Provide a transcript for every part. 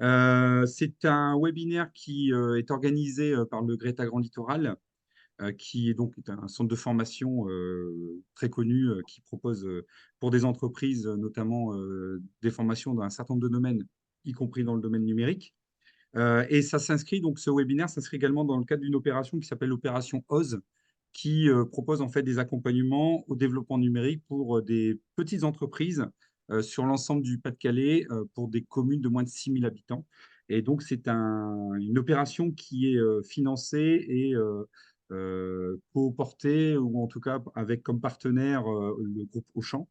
C'est un webinaire qui est organisé par le Greta Grand Littoral, qui est donc un centre de formation très connu qui propose pour des entreprises notamment des formations dans un certain nombre de domaines, y compris dans le domaine numérique. Et ça s'inscrit, donc ce webinaire s'inscrit également dans le cadre d'une opération qui s'appelle l'opération OZ, qui propose en fait des accompagnements au développement numérique pour des petites entreprises sur l'ensemble du Pas-de-Calais pour des communes de moins de 6 000 habitants. Et donc, c'est une opération qui est financée et co-portée, ou en tout cas avec comme partenaire le groupe Auchan,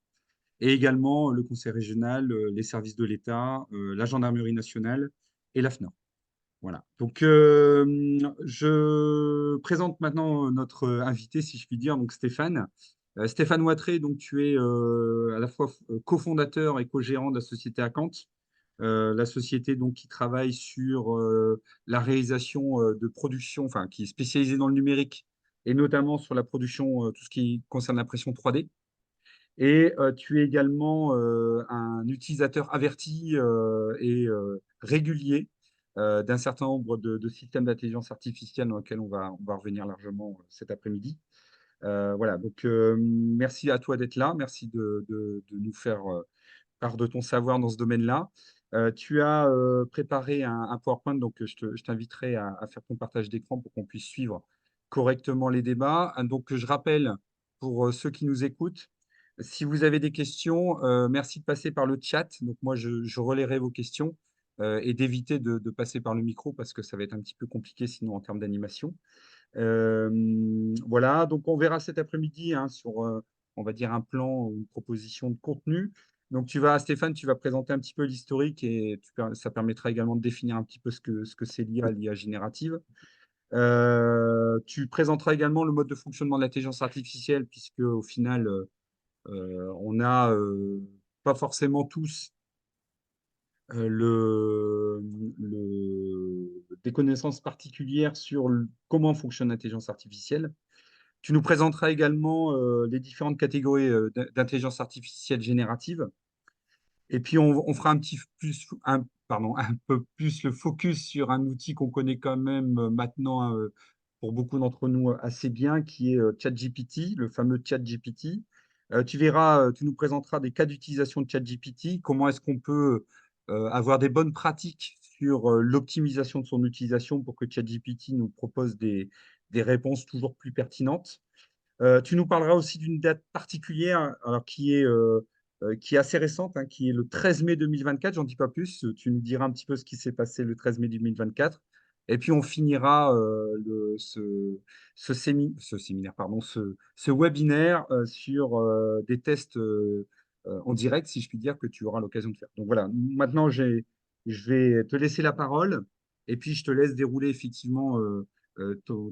et également le Conseil régional, les services de l'État, la Gendarmerie nationale et la FNOR. Voilà. Donc, je présente maintenant notre invité, si je puis dire, donc Stéphane. Stéphane Ouattré, donc tu es à la fois cofondateur et co-gérant de la société Acant, la société donc qui travaille sur la réalisation de production, enfin qui est spécialisée dans le numérique et notamment sur la production, tout ce qui concerne l'impression 3D. Et tu es également un utilisateur averti et régulier d'un certain nombre de systèmes d'intelligence artificielle dans lesquels on va revenir largement cet après-midi. Voilà, donc merci à toi d'être là, merci de nous faire part de ton savoir dans ce domaine-là. Tu as préparé un PowerPoint, donc je t'inviterai à faire ton partage d'écran pour qu'on puisse suivre correctement les débats. Donc je rappelle pour ceux qui nous écoutent, si vous avez des questions, merci de passer par le chat. Donc moi, je relayerai vos questions et d'éviter de passer par le micro parce que ça va être un petit peu compliqué sinon en termes d'animation. Voilà, donc on verra cet après-midi hein, sur, on va dire, un plan, une proposition de contenu. Donc Stéphane, tu vas présenter un petit peu l'historique et ça permettra également de définir un petit peu ce que c'est l'IA générative. Tu présenteras également le mode de fonctionnement de l'intelligence artificielle, puisque au final, on n'a pas forcément tous des connaissances particulières sur comment fonctionne l'intelligence artificielle. Tu nous présenteras également les différentes catégories d'intelligence artificielle générative. Et puis, on fera un peu plus le focus sur un outil qu'on connaît quand même maintenant pour beaucoup d'entre nous assez bien, qui est ChatGPT, le fameux ChatGPT. Tu verras, tu nous présenteras des cas d'utilisation de ChatGPT, comment est-ce qu'on peut avoir des bonnes pratiques sur l'optimisation de son utilisation pour que ChatGPT nous propose des réponses toujours plus pertinentes. Tu nous parleras aussi d'une date particulière, alors qui est assez récente, hein, qui est le 13 mai 2024. J'en dis pas plus. Tu nous diras un petit peu ce qui s'est passé le 13 mai 2024. Et puis on finira ce séminaire, pardon, ce webinaire sur des tests en direct, si je puis dire, que tu auras l'occasion de faire. Donc voilà, maintenant je vais te laisser la parole et puis je te laisse dérouler effectivement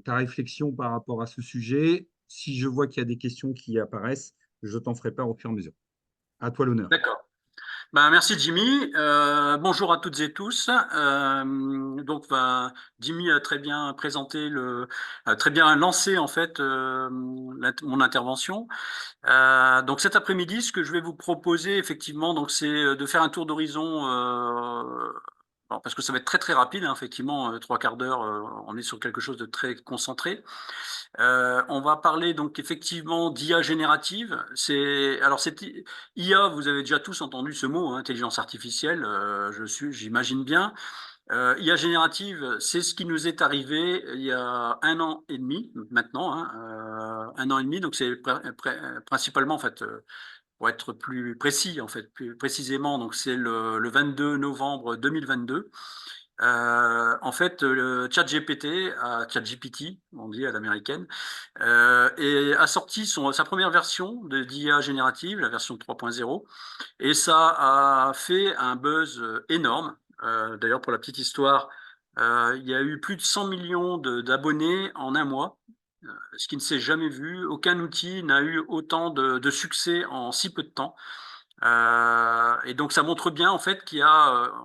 ta réflexion par rapport à ce sujet. Si je vois qu'il y a des questions qui apparaissent, je t'en ferai part au fur et à mesure. À toi l'honneur. D'accord. Ben, merci Jimmy. Bonjour à toutes et tous. Jimmy a très bien présenté a très bien lancé en fait mon intervention. Donc cet après-midi, ce que je vais vous proposer effectivement, donc c'est de faire un tour d'horizon. Alors, parce que ça va être très très rapide, hein, effectivement, trois quarts d'heure, on est sur quelque chose de très concentré. On va parler donc effectivement d'IA générative. Cette IA, vous avez déjà tous entendu ce mot, hein, intelligence artificielle. J'imagine bien. IA générative, c'est ce qui nous est arrivé il y a 1 an et demi maintenant, hein, 1 an et demi. Donc c'est principalement en fait. Pour être plus précis, en fait, plus précisément, donc c'est le 22 novembre 2022. En fait, le ChatGPT, on dit à l'américaine, a sorti sa première version d'IA générative, la version 3.0, et ça a fait un buzz énorme. D'ailleurs, pour la petite histoire, il y a eu plus de 100 millions d'abonnés en un mois, ce qui ne s'est jamais vu. Aucun outil n'a eu autant de succès en si peu de temps. Et donc ça montre bien en fait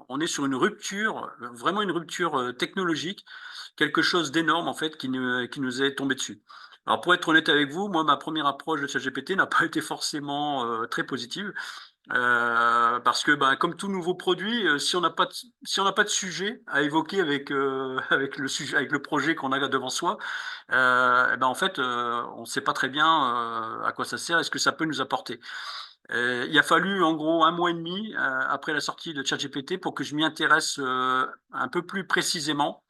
on est sur une rupture, vraiment une rupture technologique, quelque chose d'énorme en fait qui nous est tombé dessus. Alors pour être honnête avec vous, moi ma première approche de ChatGPT n'a pas été forcément très positive. Parce que, ben, comme tout nouveau produit, si on n'a pas si on n'a pas de sujet à évoquer avec avec le sujet, avec le projet qu'on a devant soi, eh ben en fait, on ne sait pas très bien à quoi ça sert et ce que ça peut nous apporter. Il a fallu en gros 1 mois et demi après la sortie de ChatGPT pour que je m'y intéresse un peu plus précisément.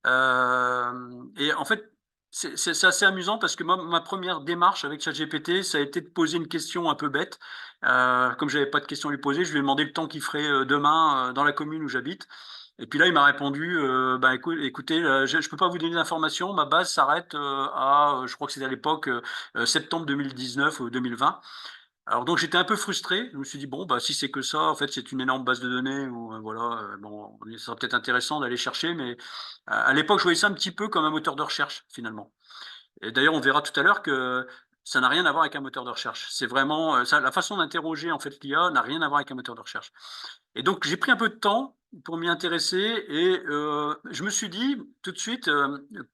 Et en fait, c'est assez amusant parce que ma première démarche avec ChatGPT, ça a été de poser une question un peu bête. Comme j'avais pas de questions à lui poser, je lui ai demandé le temps qu'il ferait demain dans la commune où j'habite. Et puis là, il m'a répondu, bah, écoutez, je ne peux pas vous donner d'informations, ma base s'arrête je crois que c'était à l'époque, septembre 2019 ou 2020. Alors donc j'étais un peu frustré. Je me suis dit bon bah si c'est que ça, en fait c'est une énorme base de données ou voilà, bon ça sera peut-être intéressant d'aller chercher, mais à l'époque je voyais ça un petit peu comme un moteur de recherche finalement. Et d'ailleurs on verra tout à l'heure que ça n'a rien à voir avec un moteur de recherche. C'est vraiment ça, la façon d'interroger en fait l'IA n'a rien à voir avec un moteur de recherche. Et donc j'ai pris un peu de temps pour m'y intéresser et je me suis dit tout de suite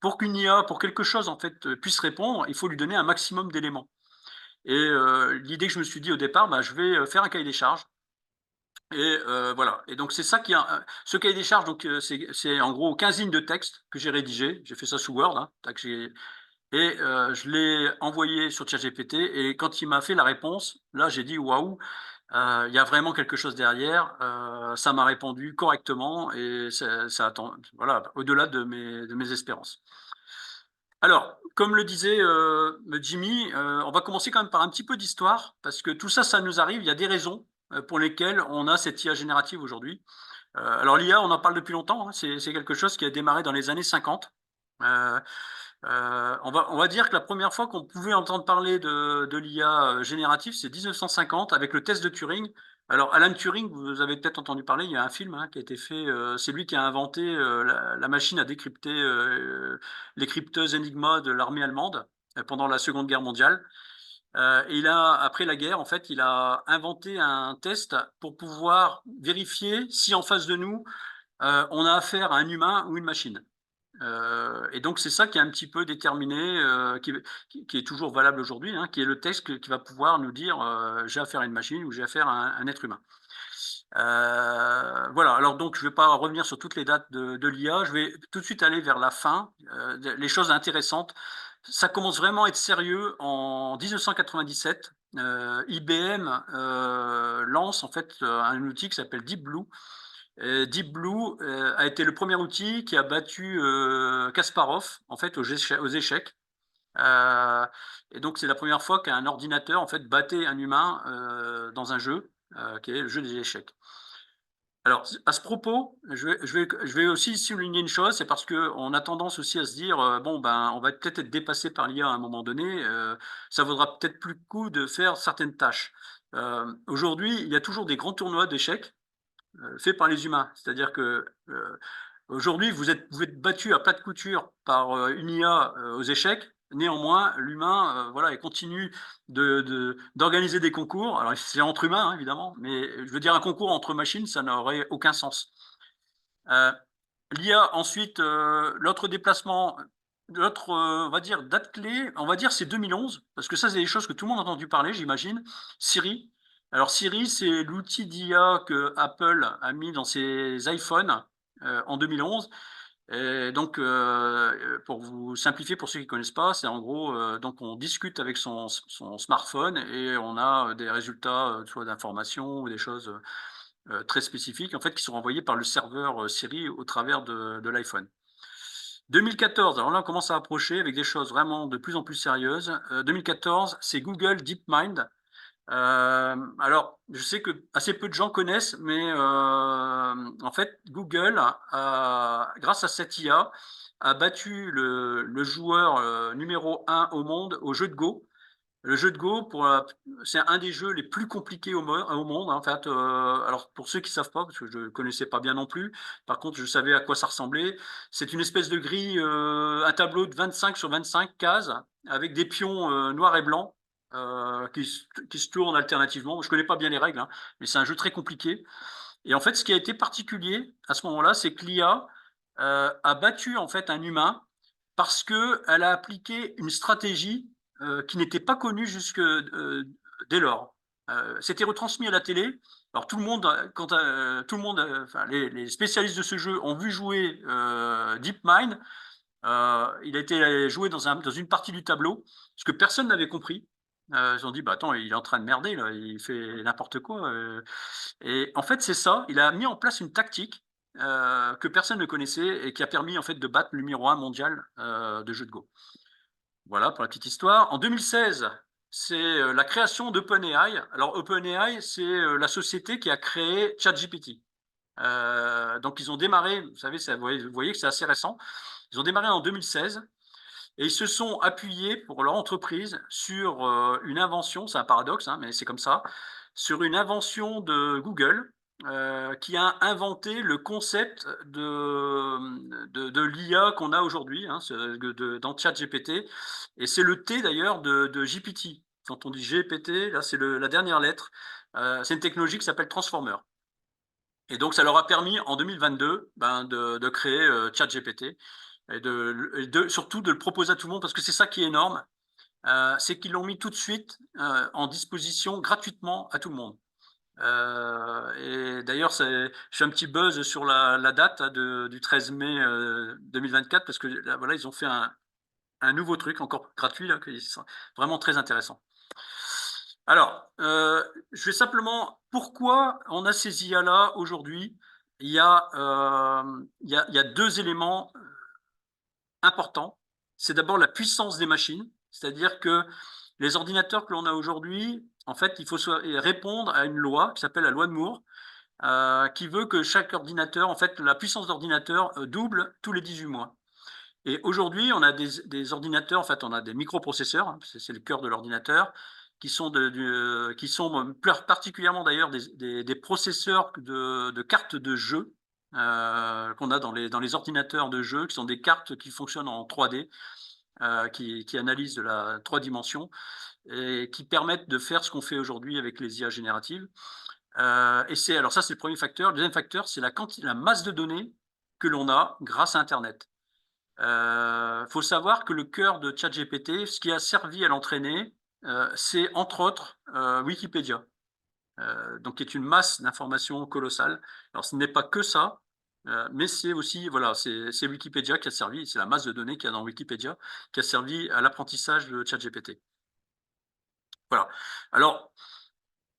pour qu'une IA, pour quelque chose en fait puisse répondre, il faut lui donner un maximum d'éléments. Et l'idée que je me suis dit au départ, bah, je vais faire un cahier des charges. Et voilà. Et donc c'est ça qui a ce cahier des charges. Donc c'est en gros 15 lignes de texte que j'ai rédigé. J'ai fait ça sous Word. Hein, et je l'ai envoyé sur ChatGPT. Et quand il m'a fait la réponse, là j'ai dit waouh, il y a vraiment quelque chose derrière. Ça m'a répondu correctement et ça attend, voilà, au-delà de mes espérances. Alors, comme le disait Jimmy, on va commencer quand même par un petit peu d'histoire, parce que tout ça, ça nous arrive, il y a des raisons pour lesquelles on a cette IA générative aujourd'hui. Alors l'IA, on en parle depuis longtemps, hein, c'est quelque chose qui a démarré dans les années 50. Euh, on va dire que la première fois qu'on pouvait entendre parler de l'IA générative, c'est 1950 avec le test de Turing. Alors Alan Turing, vous avez peut-être entendu parler, il y a un film qui a été fait, c'est lui qui a inventé la machine à décrypter les crypteuses Enigma de l'armée allemande pendant la Seconde Guerre mondiale. Et après la guerre, en fait, il a inventé un test pour pouvoir vérifier si en face de nous, on a affaire à un humain ou une machine. Et donc c'est ça qui est un petit peu déterminé, qui est toujours valable aujourd'hui, hein, qui est le texte qui va pouvoir nous dire j'ai affaire à une machine ou j'ai affaire à un être humain. Voilà, alors donc je ne vais pas revenir sur toutes les dates de l'IA, je vais tout de suite aller vers la fin, les choses intéressantes. Ça commence vraiment à être sérieux en 1997. IBM lance en fait un outil qui s'appelle Deep Blue. Deep Blue a été le premier outil qui a battu Kasparov en fait aux échecs. Euh, et donc c'est la première fois qu'un ordinateur en fait battait un humain dans un jeu qui est le jeu des échecs. Alors, à ce propos, je vais aussi souligner une chose, c'est parce qu'on a tendance aussi à se dire, bon, ben, on va peut-être être dépassé par l'IA à un moment donné, ça vaudra peut-être plus le coup de faire certaines tâches. Aujourd'hui, il y a toujours des grands tournois d'échecs faits par les humains. C'est-à-dire que aujourd'hui, vous êtes battu à plat de couture par une IA aux échecs. Néanmoins, l'humain, voilà, il continue d'organiser des concours. Alors, c'est entre humains, hein, évidemment, mais je veux dire, un concours entre machines, ça n'aurait aucun sens. Euh, L'IA, ensuite, l'autre déplacement, l'autre, on va dire, date clé, on va dire c'est 2011, parce que ça, c'est des choses que tout le monde a entendu parler, j'imagine. Siri. Alors, Siri, c'est l'outil d'IA que Apple a mis dans ses iPhones en 2011. Et donc, pour vous simplifier, pour ceux qui ne connaissent pas, c'est en gros, donc on discute avec son smartphone et on a des résultats, soit d'informations ou des choses très spécifiques, en fait, qui sont envoyées par le serveur Siri au travers de l'iPhone. 2014, alors là, on commence à approcher avec des choses vraiment de plus en plus sérieuses. 2014, c'est Google DeepMind. Alors, je sais que assez peu de gens connaissent, mais en fait, Google, grâce à cette IA, a battu le joueur numéro 1 au monde au jeu de Go. Le jeu de Go, c'est un des jeux les plus compliqués au monde. En fait, alors pour ceux qui ne savent pas, parce que je ne connaissais pas bien non plus, par contre, je savais à quoi ça ressemblait. C'est une espèce de grille, un tableau de 25 sur 25 cases, avec des pions noirs et blancs qui se tournent alternativement. Je ne connais pas bien les règles, hein, mais c'est un jeu très compliqué. Et en fait, ce qui a été particulier à ce moment-là, c'est que l'IA a battu en fait un humain parce qu'elle a appliqué une stratégie qui n'était pas connue jusque dès lors. C'était retransmis à la télé. Alors tout le monde, enfin, les spécialistes de ce jeu ont vu jouer DeepMind. Il a été joué dans une partie du tableau, ce que personne n'avait compris. Ils ont dit, bah attends, il est en train de merder, là, il fait n'importe quoi. Et en fait, c'est ça. Il a mis en place une tactique que personne ne connaissait et qui a permis en fait de battre le numéro 1 mondial de jeu de Go. Voilà pour la petite histoire. En 2016, c'est la création d'OpenAI. Alors OpenAI, c'est la société qui a créé ChatGPT. Donc ils ont démarré, vous savez, vous voyez que c'est assez récent. Ils ont démarré en 2016 et ils se sont appuyés pour leur entreprise sur une invention, c'est un paradoxe, hein, mais c'est comme ça, sur une invention de Google qui a inventé le concept de l'IA qu'on a aujourd'hui hein, dans ChatGPT. Et c'est le T d'ailleurs de GPT. Quand on dit GPT, là c'est la dernière lettre. C'est une technologie qui s'appelle Transformer. Et donc ça leur a permis en 2022 de créer ChatGPT et surtout de le proposer à tout le monde parce que c'est ça qui est énorme, c'est qu'ils l'ont mis tout de suite en disposition gratuitement à tout le monde. Et d'ailleurs, je fais un petit buzz sur la date hein, du 13 mai 2024 parce que là, voilà, ils ont fait un nouveau truc encore gratuit là, qui est vraiment très intéressant. Alors, je vais simplement, pourquoi on a ces IA-là aujourd'hui? Il y a deux éléments important. C'est d'abord la puissance des machines, c'est-à-dire que les ordinateurs que l'on a aujourd'hui, en fait, il faut répondre à une loi qui s'appelle la loi de Moore, qui veut que chaque ordinateur, en fait, la puissance d'ordinateur double tous les 18 mois. Et aujourd'hui, on a des ordinateurs, en fait, on a des microprocesseurs, hein, c'est le cœur de l'ordinateur, qui sont particulièrement d'ailleurs des processeurs de cartes de jeu qu'on a dans les ordinateurs de jeu, qui sont des cartes qui fonctionnent en 3D, qui analysent de la 3 dimensions et qui permettent de faire ce qu'on fait aujourd'hui avec les IA génératives. Alors ça, c'est le premier facteur. Le deuxième facteur, c'est la masse de données que l'on a grâce à Internet. Faut savoir que le cœur de ChatGPT, ce qui a servi à l'entraîner, c'est entre autres Wikipédia, donc qui est une masse d'informations colossale. Alors ce n'est pas que ça, mais c'est aussi voilà, c'est Wikipédia qui a servi, c'est la masse de données qu'il y a dans Wikipédia qui a servi à l'apprentissage de ChatGPT. Voilà. Alors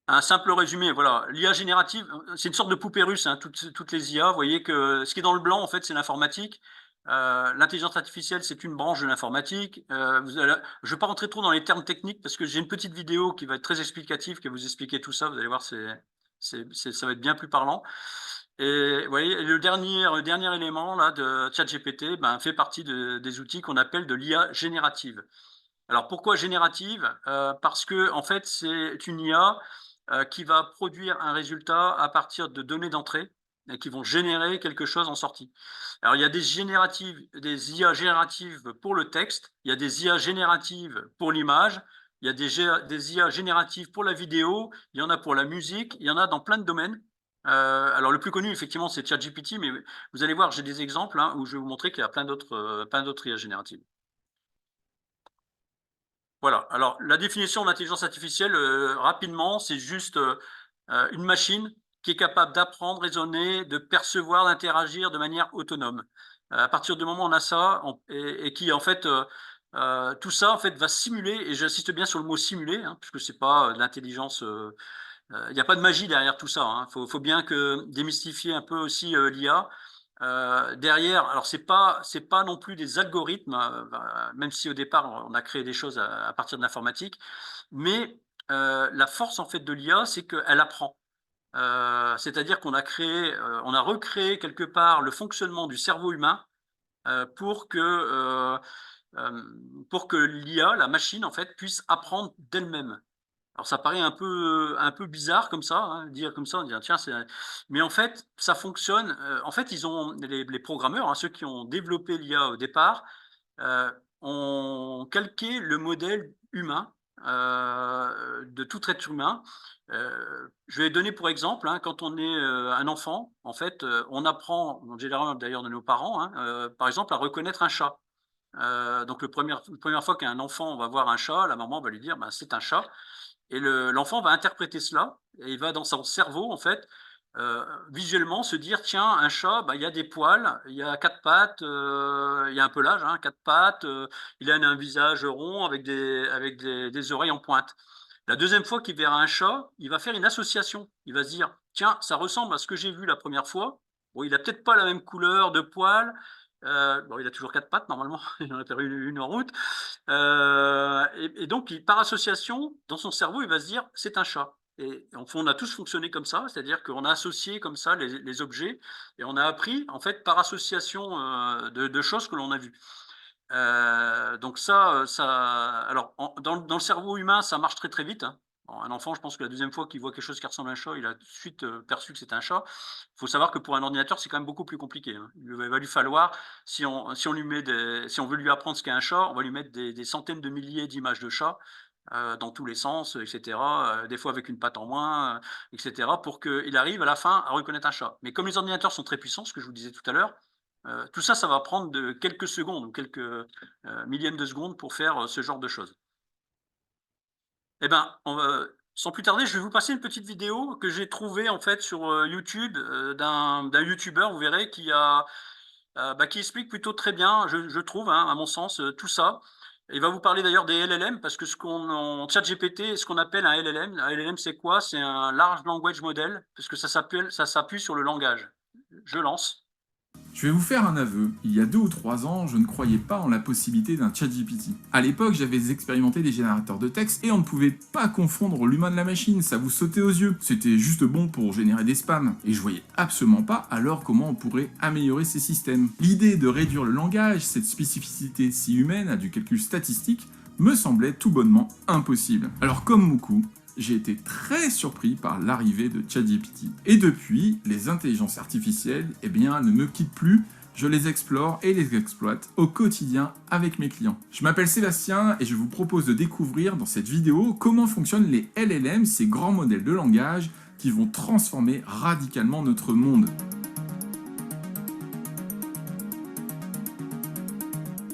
un simple résumé, voilà, l'IA générative, c'est une sorte de poupée russe, hein, toutes les IA. Vous voyez que ce qui est dans le blanc, en fait, c'est l'informatique. L'intelligence artificielle, c'est une branche de l'informatique. Je ne vais pas rentrer trop dans les termes techniques parce que j'ai une petite vidéo qui va être très explicative, qui va vous expliquer tout ça. Vous allez voir, ça va être bien plus parlant. Et vous voyez, le dernier élément là, de ChatGPT fait partie des outils qu'on appelle de l'IA générative. Alors pourquoi générative? Parce que en fait, c'est une IA qui va produire un résultat à partir de données d'entrée et qui vont générer quelque chose en sortie. Alors il y a des IA génératives pour le texte, il y a des IA génératives pour l'image, il y a des IA génératives pour la vidéo, il y en a pour la musique, il y en a dans plein de domaines. Alors le plus connu effectivement c'est ChatGPT, mais vous allez voir j'ai des exemples hein, où je vais vous montrer qu'il y a plein d'autres IA génératives. Voilà. Alors, la définition d'intelligence artificielle, rapidement, c'est juste une machine qui est capable d'apprendre, raisonner, de percevoir, d'interagir de manière autonome. À partir du moment où on a ça, et qui en fait, tout ça en fait va simuler, et j'insiste bien sur le mot simuler, hein, puisque c'est pas de l'intelligence. Il n'y a pas de magie derrière tout ça. Hein. Faut bien que démystifier un peu aussi l'IA. Derrière, alors c'est pas non plus des algorithmes, même si au départ on a créé des choses à partir de l'informatique, mais la force en fait de l'IA, c'est qu'elle apprend. C'est-à-dire on a recréé quelque part le fonctionnement du cerveau humain euh, pour que euh, pour que l'IA, la machine en fait, puisse apprendre d'elle-même. Alors ça paraît un peu bizarre comme ça, hein, dire comme ça, on dit tiens, mais en fait ça fonctionne. En fait, ils ont les programmeurs, hein, ceux qui ont développé l'IA au départ, euh, ont calqué le modèle humain de tout être humain. Je vais donner pour exemple, hein, quand on est un enfant, en fait, on apprend, en général d'ailleurs de nos parents, hein, par exemple, à reconnaître un chat. Donc la première fois qu'un enfant va voir un chat, la maman va lui dire, ben, c'est un chat. Et l'enfant va interpréter cela, et il va dans son cerveau, en fait, visuellement se dire, tiens, un chat, bah, il y a des poils, il y a quatre pattes, il y a un pelage, hein, quatre pattes, il a un visage rond avec des oreilles en pointe. La deuxième fois qu'il verra un chat, il va faire une association. Il va se dire, tiens, ça ressemble à ce que j'ai vu la première fois. Bon, il a peut-être pas la même couleur de poils. Bon, il a toujours quatre pattes normalement. Il en a perdu une en route. Et donc, par association, dans son cerveau, il va se dire, c'est un chat. Et on a tous fonctionné comme ça, c'est-à-dire qu'on a associé comme ça les objets et on a appris en fait par association de choses que l'on a vues. Donc alors dans le cerveau humain, ça marche très très vite, hein. Bon, un enfant, je pense que la deuxième fois qu'il voit quelque chose qui ressemble à un chat, il a tout de suite perçu que c'était un chat. Il faut savoir que pour un ordinateur, c'est quand même beaucoup plus compliqué, hein. Il va lui falloir, si on lui met si on veut lui apprendre ce qu'est un chat, on va lui mettre des centaines de milliers d'images de chats dans tous les sens, etc. Des fois avec une patte en moins, etc. Pour qu'il arrive à la fin à reconnaître un chat. Mais comme les ordinateurs sont très puissants, ce que je vous disais tout à l'heure, tout ça, ça va prendre de quelques secondes ou quelques millièmes de secondes pour faire ce genre de choses. Eh ben, sans plus tarder, je vais vous passer une petite vidéo que j'ai trouvée en fait sur YouTube d'un YouTuber, vous verrez, qui explique plutôt très bien, je trouve, hein, à mon sens, tout ça. Il va vous parler d'ailleurs des LLM parce que en ChatGPT, ce qu'on appelle un LLM. Un LLM, c'est quoi? C'est un Large Language Model, parce que ça s'appuie sur le langage. Je lance. Je vais vous faire un aveu, il y a 2 ou 3 ans, je ne croyais pas en la possibilité d'un ChatGPT. À l'époque, j'avais expérimenté des générateurs de texte et on ne pouvait pas confondre l'humain de la machine, ça vous sautait aux yeux. C'était juste bon pour générer des spams. Et je voyais absolument pas alors comment on pourrait améliorer ces systèmes. L'idée de réduire le langage, cette spécificité si humaine à du calcul statistique, me semblait tout bonnement impossible. Alors comme beaucoup, j'ai été très surpris par l'arrivée de ChatGPT. Et depuis, les intelligences artificielles, eh bien, ne me quittent plus, je les explore et les exploite au quotidien avec mes clients. Je m'appelle Sébastien et je vous propose de découvrir dans cette vidéo comment fonctionnent les LLM, ces grands modèles de langage qui vont transformer radicalement notre monde.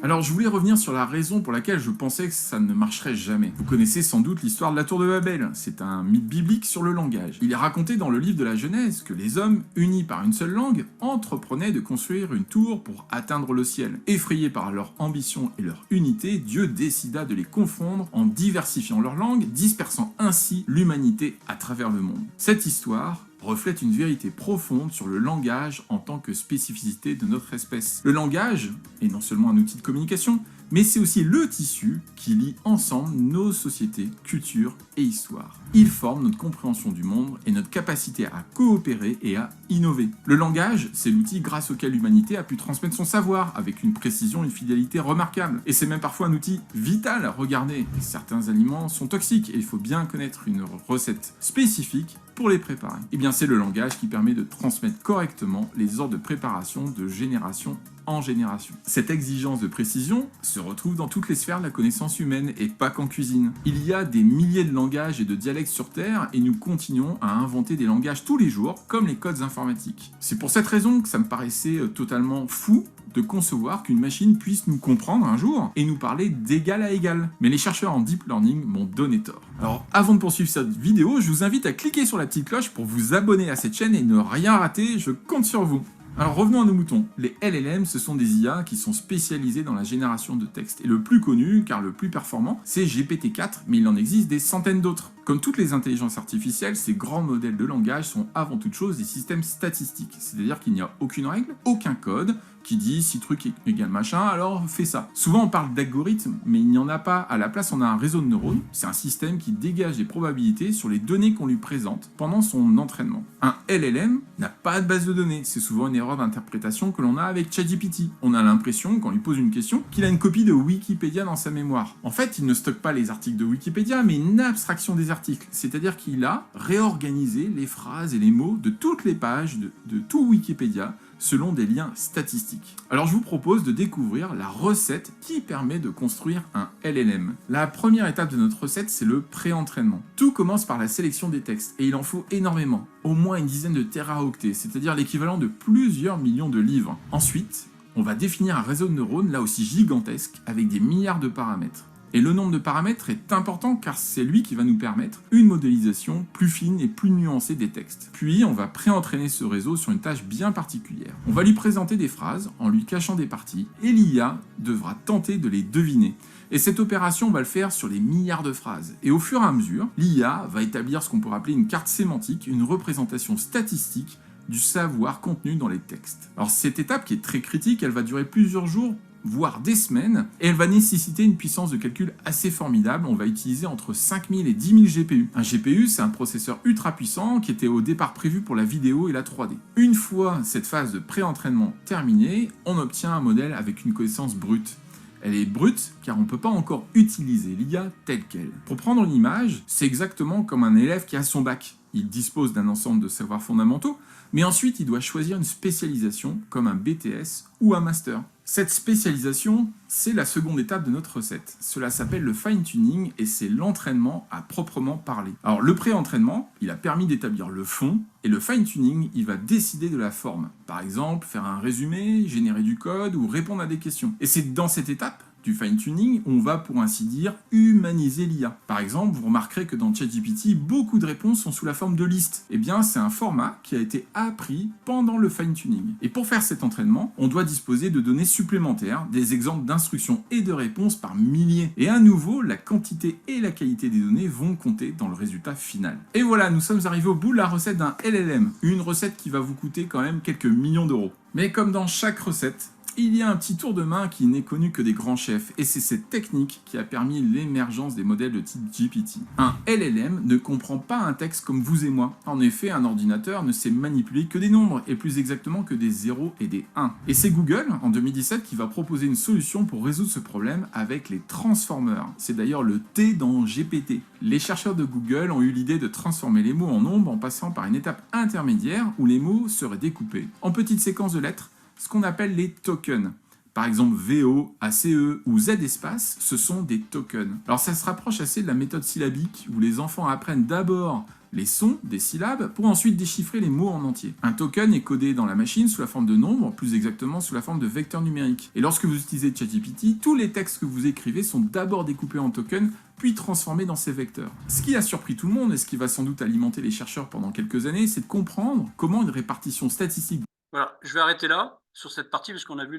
Alors je voulais revenir sur la raison pour laquelle je pensais que ça ne marcherait jamais. Vous connaissez sans doute l'histoire de la tour de Babel, c'est un mythe biblique sur le langage. Il est raconté dans le livre de la Genèse que les hommes, unis par une seule langue, entreprenaient de construire une tour pour atteindre le ciel. Effrayés par leur ambition et leur unité, Dieu décida de les confondre en diversifiant leur langue, dispersant ainsi l'humanité à travers le monde. Cette histoire reflète une vérité profonde sur le langage en tant que spécificité de notre espèce. Le langage est non seulement un outil de communication, mais c'est aussi le tissu qui lie ensemble nos sociétés, cultures et histoires. Il forme notre compréhension du monde et notre capacité à coopérer et à innover. Le langage, c'est l'outil grâce auquel l'humanité a pu transmettre son savoir avec une précision et une fidélité remarquables. Et c'est même parfois un outil vital. Regardez, certains aliments sont toxiques et il faut bien connaître une recette spécifique pour les préparer. Et bien c'est le langage qui permet de transmettre correctement les ordres de préparation de génération en génération. Cette exigence de précision se retrouve dans toutes les sphères de la connaissance humaine et pas qu'en cuisine. Il y a des milliers de langages et de dialectes sur Terre et nous continuons à inventer des langages tous les jours comme les codes informatiques. C'est pour cette raison que ça me paraissait totalement fou de concevoir qu'une machine puisse nous comprendre un jour et nous parler d'égal à égal. Mais les chercheurs en deep learning m'ont donné tort. Alors avant de poursuivre cette vidéo, je vous invite à cliquer sur la petite cloche pour vous abonner à cette chaîne et ne rien rater, je compte sur vous. Alors revenons à nos moutons. Les LLM, ce sont des IA qui sont spécialisés dans la génération de texte. Et le plus connu, car le plus performant, c'est GPT-4, mais il en existe des centaines d'autres. Comme toutes les intelligences artificielles, ces grands modèles de langage sont avant toute chose des systèmes statistiques. C'est-à-dire qu'il n'y a aucune règle, aucun code, qui dit si truc égale machin, alors fais ça. Souvent on parle d'algorithme, mais il n'y en a pas. À la place, on a un réseau de neurones. C'est un système qui dégage des probabilités sur les données qu'on lui présente pendant son entraînement. Un LLM n'a pas de base de données. C'est souvent une erreur d'interprétation que l'on a avec ChatGPT. On a l'impression, quand on lui pose une question, qu'il a une copie de Wikipédia dans sa mémoire. En fait, il ne stocke pas les articles de Wikipédia, mais une abstraction des articles. C'est-à-dire qu'il a réorganisé les phrases et les mots de toutes les pages de tout Wikipédia selon des liens statistiques. Alors je vous propose de découvrir la recette qui permet de construire un LLM. La première étape de notre recette, c'est le pré-entraînement. Tout commence par la sélection des textes, et il en faut énormément, au moins une dizaine de téraoctets, c'est-à-dire l'équivalent de plusieurs millions de livres. Ensuite, on va définir un réseau de neurones, là aussi gigantesque, avec des milliards de paramètres. Et le nombre de paramètres est important car c'est lui qui va nous permettre une modélisation plus fine et plus nuancée des textes. Puis on va pré-entraîner ce réseau sur une tâche bien particulière. On va lui présenter des phrases en lui cachant des parties et l'IA devra tenter de les deviner. Et cette opération, on va le faire sur les milliards de phrases. Et au fur et à mesure, l'IA va établir ce qu'on pourrait appeler une carte sémantique, une représentation statistique du savoir contenu dans les textes. Alors cette étape qui est très critique, elle va durer plusieurs jours, voire des semaines, et elle va nécessiter une puissance de calcul assez formidable. On va utiliser entre 5000 et 10 000 GPU. Un GPU, c'est un processeur ultra puissant qui était au départ prévu pour la vidéo et la 3D. Une fois cette phase de pré-entraînement terminée, on obtient un modèle avec une connaissance brute. Elle est brute car on ne peut pas encore utiliser l'IA telle qu'elle. Pour prendre une image, c'est exactement comme un élève qui a son bac. Il dispose d'un ensemble de savoirs fondamentaux, mais ensuite il doit choisir une spécialisation comme un BTS ou un master. Cette spécialisation, c'est la seconde étape de notre recette. Cela s'appelle le fine-tuning et c'est l'entraînement à proprement parler. Alors le pré-entraînement, il a permis d'établir le fond et le fine-tuning, il va décider de la forme. Par exemple, faire un résumé, générer du code ou répondre à des questions. Et c'est dans cette étape du fine-tuning, on va pour ainsi dire humaniser l'IA. Par exemple, vous remarquerez que dans ChatGPT, beaucoup de réponses sont sous la forme de listes. Eh bien, c'est un format qui a été appris pendant le fine-tuning. Et pour faire cet entraînement, on doit disposer de données supplémentaires, des exemples d'instructions et de réponses par milliers. Et à nouveau, la quantité et la qualité des données vont compter dans le résultat final. Et voilà, nous sommes arrivés au bout de la recette d'un LLM, une recette qui va vous coûter quand même quelques millions d'euros. Mais comme dans chaque recette, il y a un petit tour de main qui n'est connu que des grands chefs, et c'est cette technique qui a permis l'émergence des modèles de type GPT. Un LLM ne comprend pas un texte comme vous et moi. En effet, un ordinateur ne sait manipuler que des nombres, et plus exactement que des 0 et des 1. Et c'est Google, en 2017, qui va proposer une solution pour résoudre ce problème avec les transformers. C'est d'ailleurs le T dans GPT. Les chercheurs de Google ont eu l'idée de transformer les mots en nombres en passant par une étape intermédiaire où les mots seraient découpés en petites séquences de lettres, ce qu'on appelle les tokens. Par exemple, VO, ACE ou Z espace, ce sont des tokens. Alors ça se rapproche assez de la méthode syllabique où les enfants apprennent d'abord les sons des syllabes pour ensuite déchiffrer les mots en entier. Un token est codé dans la machine sous la forme de nombres, plus exactement sous la forme de vecteurs numériques. Et lorsque vous utilisez ChatGPT, tous les textes que vous écrivez sont d'abord découpés en tokens, puis transformés dans ces vecteurs. Ce qui a surpris tout le monde et ce qui va sans doute alimenter les chercheurs pendant quelques années, c'est de comprendre comment une répartition statistique. Voilà, je vais arrêter là sur cette partie parce qu'on a vu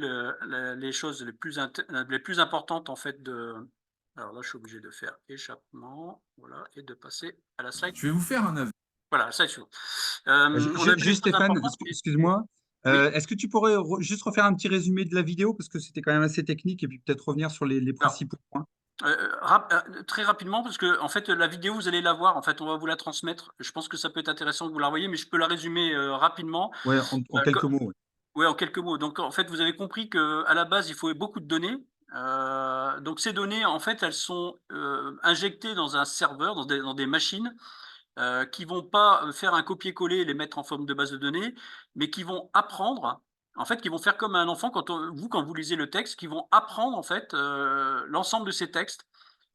les choses les plus importantes en fait de. Alors là, je suis obligé de faire échappement, voilà, et de passer à la slide. Je vais vous faire un avis. Voilà, slide suivante. Juste Stéphane, excuse-moi. Oui. Est-ce que tu pourrais juste refaire un petit résumé de la vidéo parce que c'était quand même assez technique et puis peut-être revenir sur les principaux points. Très rapidement, parce que en fait, la vidéo, vous allez la voir. En fait, on va vous la transmettre. Je pense que ça peut être intéressant que vous la voyez, mais je peux la résumer rapidement. Ouais, en quelques mots. Ouais. Oui, en quelques mots. Donc, en fait, vous avez compris qu'à la base, il faut beaucoup de données. Donc, ces données, en fait, elles sont injectées dans un serveur, dans des machines, qui vont pas faire un copier-coller et les mettre en forme de base de données, mais qui vont apprendre, en fait, qui vont faire comme un enfant quand vous lisez le texte, qui vont apprendre, en fait, l'ensemble de ces textes.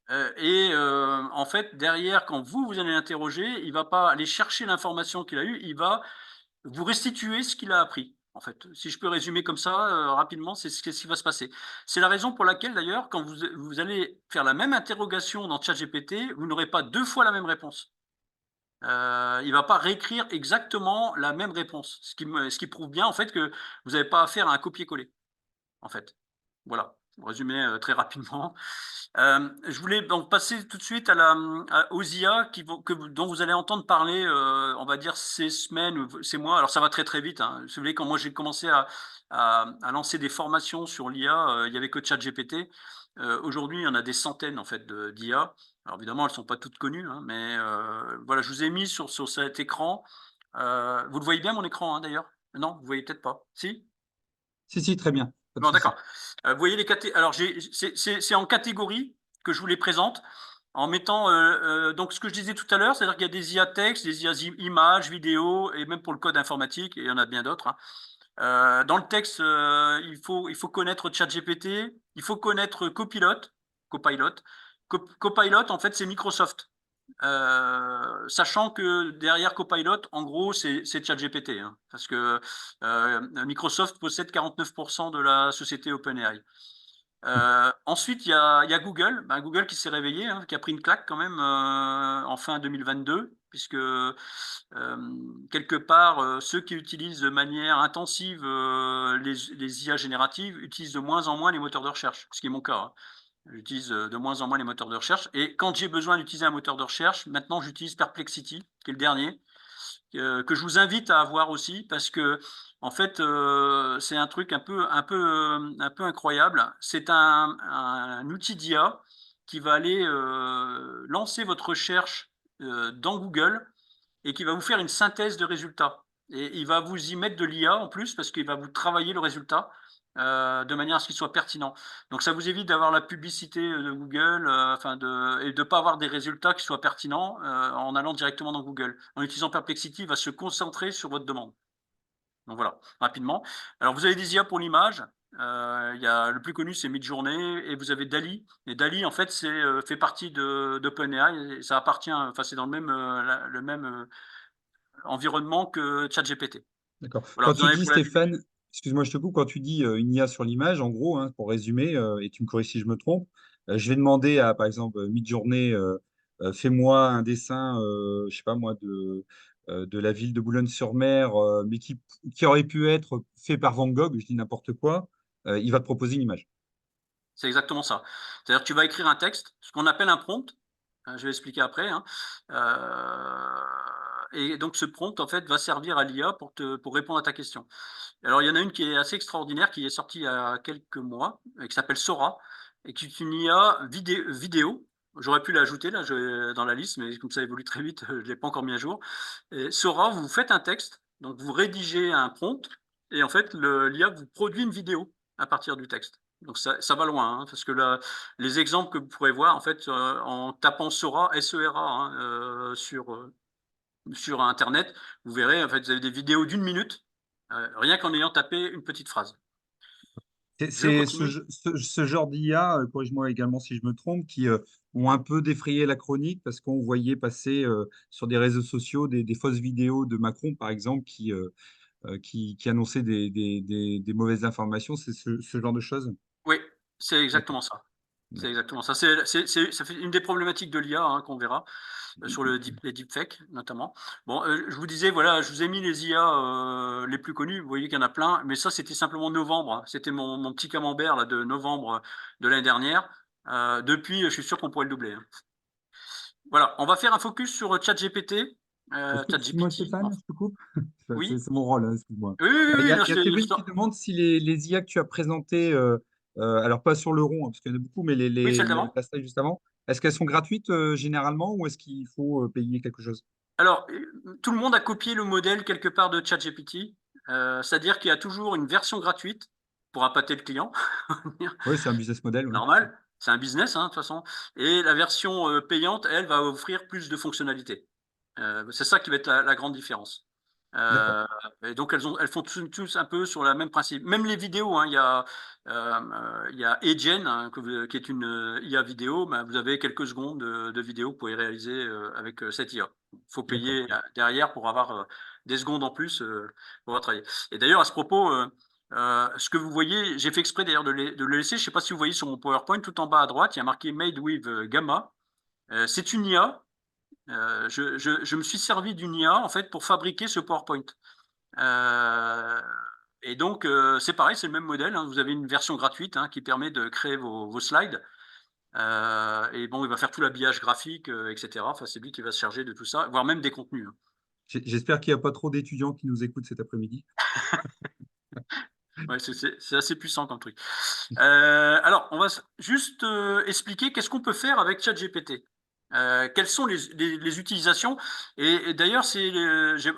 En fait, derrière, quand vous allez l'interroger, il va pas aller chercher l'information qu'il a eue, il va vous restituer ce qu'il a appris. En fait, si je peux résumer comme ça rapidement, c'est ce qui va se passer. C'est la raison pour laquelle, d'ailleurs, quand vous allez faire la même interrogation dans ChatGPT, vous n'aurez pas deux fois la même réponse. Il ne va pas réécrire exactement la même réponse, ce qui prouve bien en fait que vous n'avez pas affaire à un copier-coller. En fait, voilà. Pour résumer très rapidement. Je voulais donc passer tout de suite aux IA dont vous allez entendre parler, on va dire ces semaines ou ces mois. Alors ça va très très vite. Hein. Si vous voulez, quand moi j'ai commencé à lancer des formations sur l'IA, il n'y avait que ChatGPT. Aujourd'hui, il y en a des centaines en fait d'IA. Alors évidemment, elles ne sont pas toutes connues, hein, mais voilà, je vous ai mis sur cet écran. Vous le voyez bien mon écran hein, d'ailleurs? Non, vous voyez peut-être pas. Si? Si, très bien. Pas de Non, souci. d'accord. Vous voyez les catégories. Alors, c'est en catégorie que je vous les présente, en mettant donc ce que je disais tout à l'heure, c'est-à-dire qu'il y a des IA texte, des IA images, vidéo, et même pour le code informatique, et il y en a bien d'autres. Hein. Dans le texte, il faut connaître ChatGPT, il faut connaître Copilot. Copilot, en fait, c'est Microsoft. Sachant que derrière Copilot, en gros, c'est ChatGPT, hein, parce que Microsoft possède 49% de la société OpenAI. Ensuite, il y a Google, Google qui s'est réveillé, hein, qui a pris une claque quand même en fin 2022, puisque quelque part, ceux qui utilisent de manière intensive les IA génératives utilisent de moins en moins les moteurs de recherche, ce qui est mon cas, hein. J'utilise de moins en moins les moteurs de recherche. Et quand j'ai besoin d'utiliser un moteur de recherche, maintenant j'utilise Perplexity, qui est le dernier, que je vous invite à avoir aussi, parce que en fait, c'est un truc un peu incroyable. C'est un outil d'IA qui va aller lancer votre recherche dans Google et qui va vous faire une synthèse de résultats. Et il va vous y mettre de l'IA en plus parce qu'il va vous travailler le résultat de manière à ce qu'il soit pertinent. Donc ça vous évite d'avoir la publicité de Google, et de ne pas avoir des résultats qui soient pertinents en allant directement dans Google. En utilisant Perplexity, il va se concentrer sur votre demande. Donc voilà, rapidement. Alors vous avez des IA pour l'image. Il y a, le plus connu, c'est Midjourney, et vous avez DALL-E. Et DALL-E, en fait, fait partie d'OpenAI, et ça appartient, enfin, c'est dans le même environnement que ChatGPT. D'accord. Voilà, Quand vous en tu avez dis, pour la Stéphane, excuse-moi, je te coupe, quand tu dis une IA sur l'image, en gros, hein, pour résumer, et tu me corriges si je me trompe, je vais demander à, par exemple, Midjourney, fais-moi un dessin, je sais pas moi, de la ville de Boulogne-sur-Mer, mais qui aurait pu être fait par Van Gogh, je dis n'importe quoi, il va te proposer une image. C'est exactement ça. C'est-à-dire que tu vas écrire un texte, ce qu'on appelle un prompt. Je vais expliquer après, hein. Et donc ce prompt, en fait, va servir à l'IA pour répondre à ta question. Alors, il y en a une qui est assez extraordinaire, qui est sortie il y a quelques mois, et qui s'appelle Sora, et qui est une IA vidéo. J'aurais pu l'ajouter là, dans la liste, mais comme ça évolue très vite, je ne l'ai pas encore mis à jour. Et Sora, vous faites un texte, donc vous rédigez un prompt, et en fait, l'IA vous produit une vidéo à partir du texte. Donc ça va loin, hein, parce que là, les exemples que vous pourrez voir, en fait, en tapant Sora, S-E-R-A, hein, sur Internet, vous verrez, en fait, vous avez des vidéos d'une minute, rien qu'en ayant tapé une petite phrase. Je C'est continue. ce genre d'IA, corrige-moi également si je me trompe, qui ont un peu défrayé la chronique parce qu'on voyait passer sur des réseaux sociaux des fausses vidéos de Macron, par exemple, qui annonçaient des mauvaises informations. C'est ce genre de choses? Oui, c'est D'accord. exactement ça. C'est D'accord. exactement ça. Ça fait une des problématiques de l'IA, hein, qu'on verra sur les deepfakes notamment. Bon, je vous disais, voilà, je vous ai mis les IA les plus connus. Vous voyez qu'il y en a plein, mais ça, c'était simplement novembre, hein. C'était mon petit camembert là, de novembre de l'année dernière. Depuis, je suis sûr qu'on pourrait le doubler, hein. Voilà, on va faire un focus sur ChatGPT. Excuse-moi, ChatGPT, Stéphane, je te coupe. oui. C'est mon rôle, hein, excuse-moi. Oui, oui, oui, Il y oui, a, non, il y a Séverine qui demande si les IA que tu as présentées, alors pas sur le rond, hein, parce qu'il y en a beaucoup, mais oui, celle d'avant. la slide juste avant, est-ce qu'elles sont gratuites généralement ou est-ce qu'il faut payer quelque chose? Alors, tout le monde a copié le modèle quelque part de ChatGPT, c'est-à-dire qu'il y a toujours une version gratuite pour appâter le client, Oui, c'est un business model, oui. normal, c'est un business, hein, de toute façon, et la version payante, elle, va offrir plus de fonctionnalités. C'est ça qui va être la grande différence. D'accord. Euh, et donc elles font tous un peu sur le même principe. Même les vidéos, hein, il y a Agen, hein, qui est une IA vidéo. Ben, vous avez quelques secondes de vidéo que vous pouvez réaliser avec cette IA. Il faut D'accord. payer derrière pour avoir des secondes en plus pour travailler. Et d'ailleurs, à ce propos, ce que vous voyez, j'ai fait exprès d'ailleurs de le laisser. Je ne sais pas si vous voyez sur mon PowerPoint, tout en bas à droite, il y a marqué Made with Gamma. C'est une IA. Je me suis servi d'une IA en fait pour fabriquer ce PowerPoint. Euh, et donc, c'est pareil, c'est le même modèle, hein. Vous avez une version gratuite, hein, qui permet de créer vos slides. Et bon, il va faire tout l'habillage graphique, etc. Enfin, c'est lui qui va se charger de tout ça, voire même des contenus, hein. J'espère qu'il n'y a pas trop d'étudiants qui nous écoutent cet après-midi. Ouais, c'est assez puissant comme truc. Alors, on va juste expliquer qu'est-ce qu'on peut faire avec ChatGPT. Quelles sont les utilisations? Et d'ailleurs,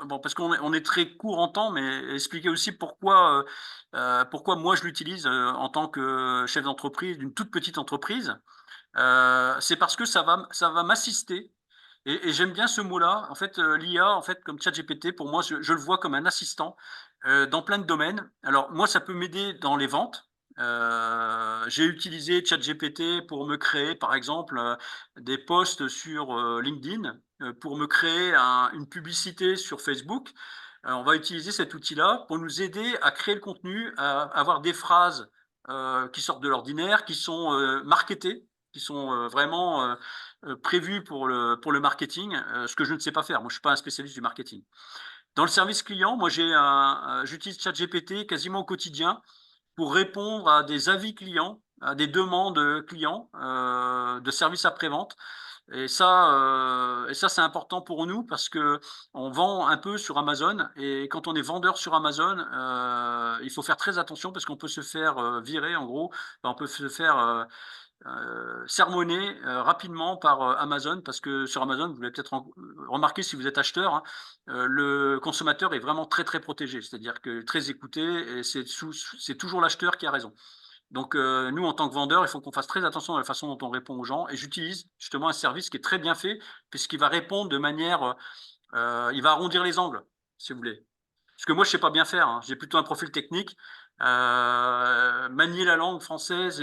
bon, parce on est très court en temps, mais expliquer aussi pourquoi moi je l'utilise en tant que chef d'entreprise d'une toute petite entreprise. C'est parce que ça va m'assister. Et j'aime bien ce mot-là. En fait, l'IA, en fait, comme ChatGPT, pour moi, je le vois comme un assistant dans plein de domaines. Alors, moi, ça peut m'aider dans les ventes. J'ai utilisé ChatGPT pour me créer, par exemple, des posts sur LinkedIn, pour me créer une publicité sur Facebook. On va utiliser cet outil-là pour nous aider à créer le contenu, à avoir des phrases qui sortent de l'ordinaire, qui sont marketés, qui sont vraiment prévus pour le marketing, ce que je ne sais pas faire. Moi, je ne suis pas un spécialiste du marketing. Dans le service client, moi, j'utilise ChatGPT quasiment au quotidien pour répondre à des avis clients, à des demandes clients de services après-vente. Et ça, c'est important pour nous parce que on vend un peu sur Amazon et quand on est vendeur sur Amazon, il faut faire très attention parce qu'on peut se faire virer, en gros, on peut se faire sermonner rapidement par Amazon parce que sur Amazon, vous l'avez peut-être remarqué si vous êtes acheteur, hein, le consommateur est vraiment très très protégé, c'est-à-dire que très écouté et c'est toujours l'acheteur qui a raison. Donc, nous, en tant que vendeur, il faut qu'on fasse très attention à la façon dont on répond aux gens. Et j'utilise justement un service qui est très bien fait, puisqu'il va répondre de manière, il va arrondir les angles, si vous voulez. Parce que moi, je ne sais pas bien faire, hein. J'ai plutôt un profil technique. Manier la langue française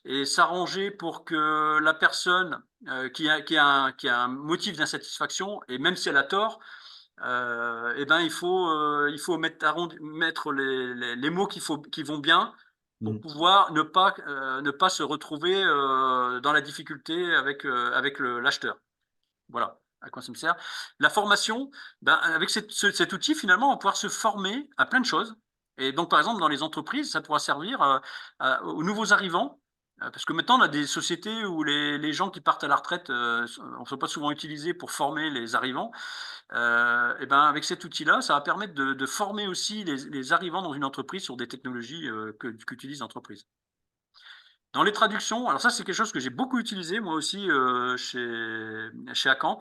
et s'arranger pour que la personne qui a un motif d'insatisfaction, et même si elle a tort, eh ben, il faut mettre les mots qui vont bien pour pouvoir ne pas se retrouver dans la difficulté avec l'acheteur. Voilà à quoi ça me sert. La formation, ben, avec cet outil, finalement, on va pouvoir se former à plein de choses. Et donc, par exemple, dans les entreprises, ça pourra servir aux nouveaux arrivants. Parce que maintenant, on a des sociétés où les gens qui partent à la retraite ne sont pas souvent utilisés pour former les arrivants. Et ben, avec cet outil-là, ça va permettre de former aussi les arrivants dans une entreprise sur des technologies qu'utilise l'entreprise. Dans les traductions, alors ça, c'est quelque chose que j'ai beaucoup utilisé, moi aussi, chez Acant.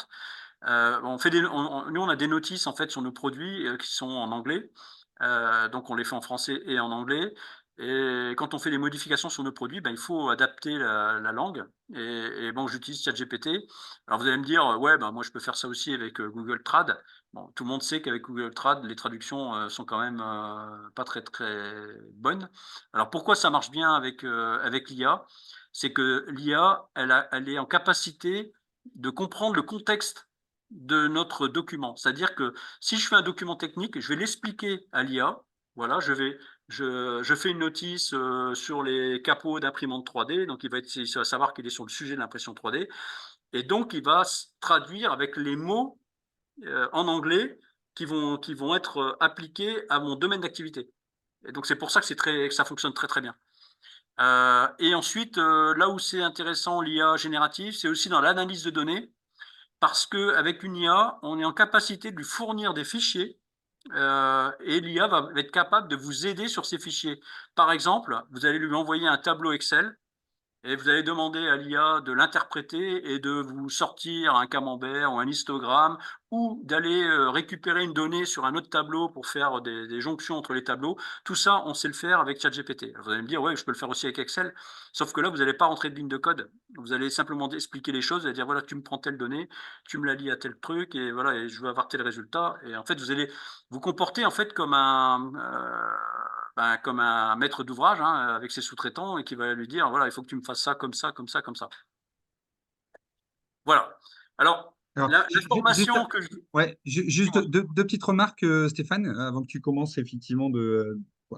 Nous, on a des notices en fait sur nos produits qui sont en anglais. Donc, on les fait en français et en anglais. Et quand on fait des modifications sur nos produits, ben, il faut adapter la langue. Et bon, j'utilise ChatGPT. Alors, vous allez me dire, ouais, ben, moi, je peux faire ça aussi avec Google Trad. Bon, tout le monde sait qu'avec Google Trad, les traductions sont quand même pas très, très bonnes. Alors, pourquoi ça marche bien avec l'IA? C'est que l'IA, elle est en capacité de comprendre le contexte de notre document. C'est-à-dire que si je fais un document technique, je vais l'expliquer à l'IA. Voilà, je fais une notice sur les capots d'imprimante 3D, donc il va savoir qu'il est sur le sujet de l'impression 3D, et donc il va se traduire avec les mots en anglais qui vont être appliqués à mon domaine d'activité. Et donc c'est pour ça que ça fonctionne très très bien. Et ensuite, là où c'est intéressant l'IA générative, c'est aussi dans l'analyse de données parce qu'avec une IA, on est en capacité de lui fournir des fichiers et l'IA va être capable de vous aider sur ces fichiers. Par exemple, vous allez lui envoyer un tableau Excel et vous allez demander à l'IA de l'interpréter et de vous sortir un camembert ou un histogramme ou d'aller récupérer une donnée sur un autre tableau pour faire des jonctions entre les tableaux. Tout ça, on sait le faire avec ChatGPT. Vous allez me dire, ouais, je peux le faire aussi avec Excel, sauf que là, vous n'allez pas rentrer de ligne de code. Vous allez simplement expliquer les choses, vous allez dire, voilà, tu me prends telle donnée, tu me la lis à tel truc, et voilà, et je veux avoir tel résultat. Et en fait, vous allez vous comporter en fait comme un maître d'ouvrage hein, avec ses sous-traitants et qui va lui dire, voilà, il faut que tu me fasses ça, comme ça, comme ça, comme ça. Voilà. Alors, Alors, la juste, formation que je... ouais, juste deux petites remarques, Stéphane, avant que tu commences effectivement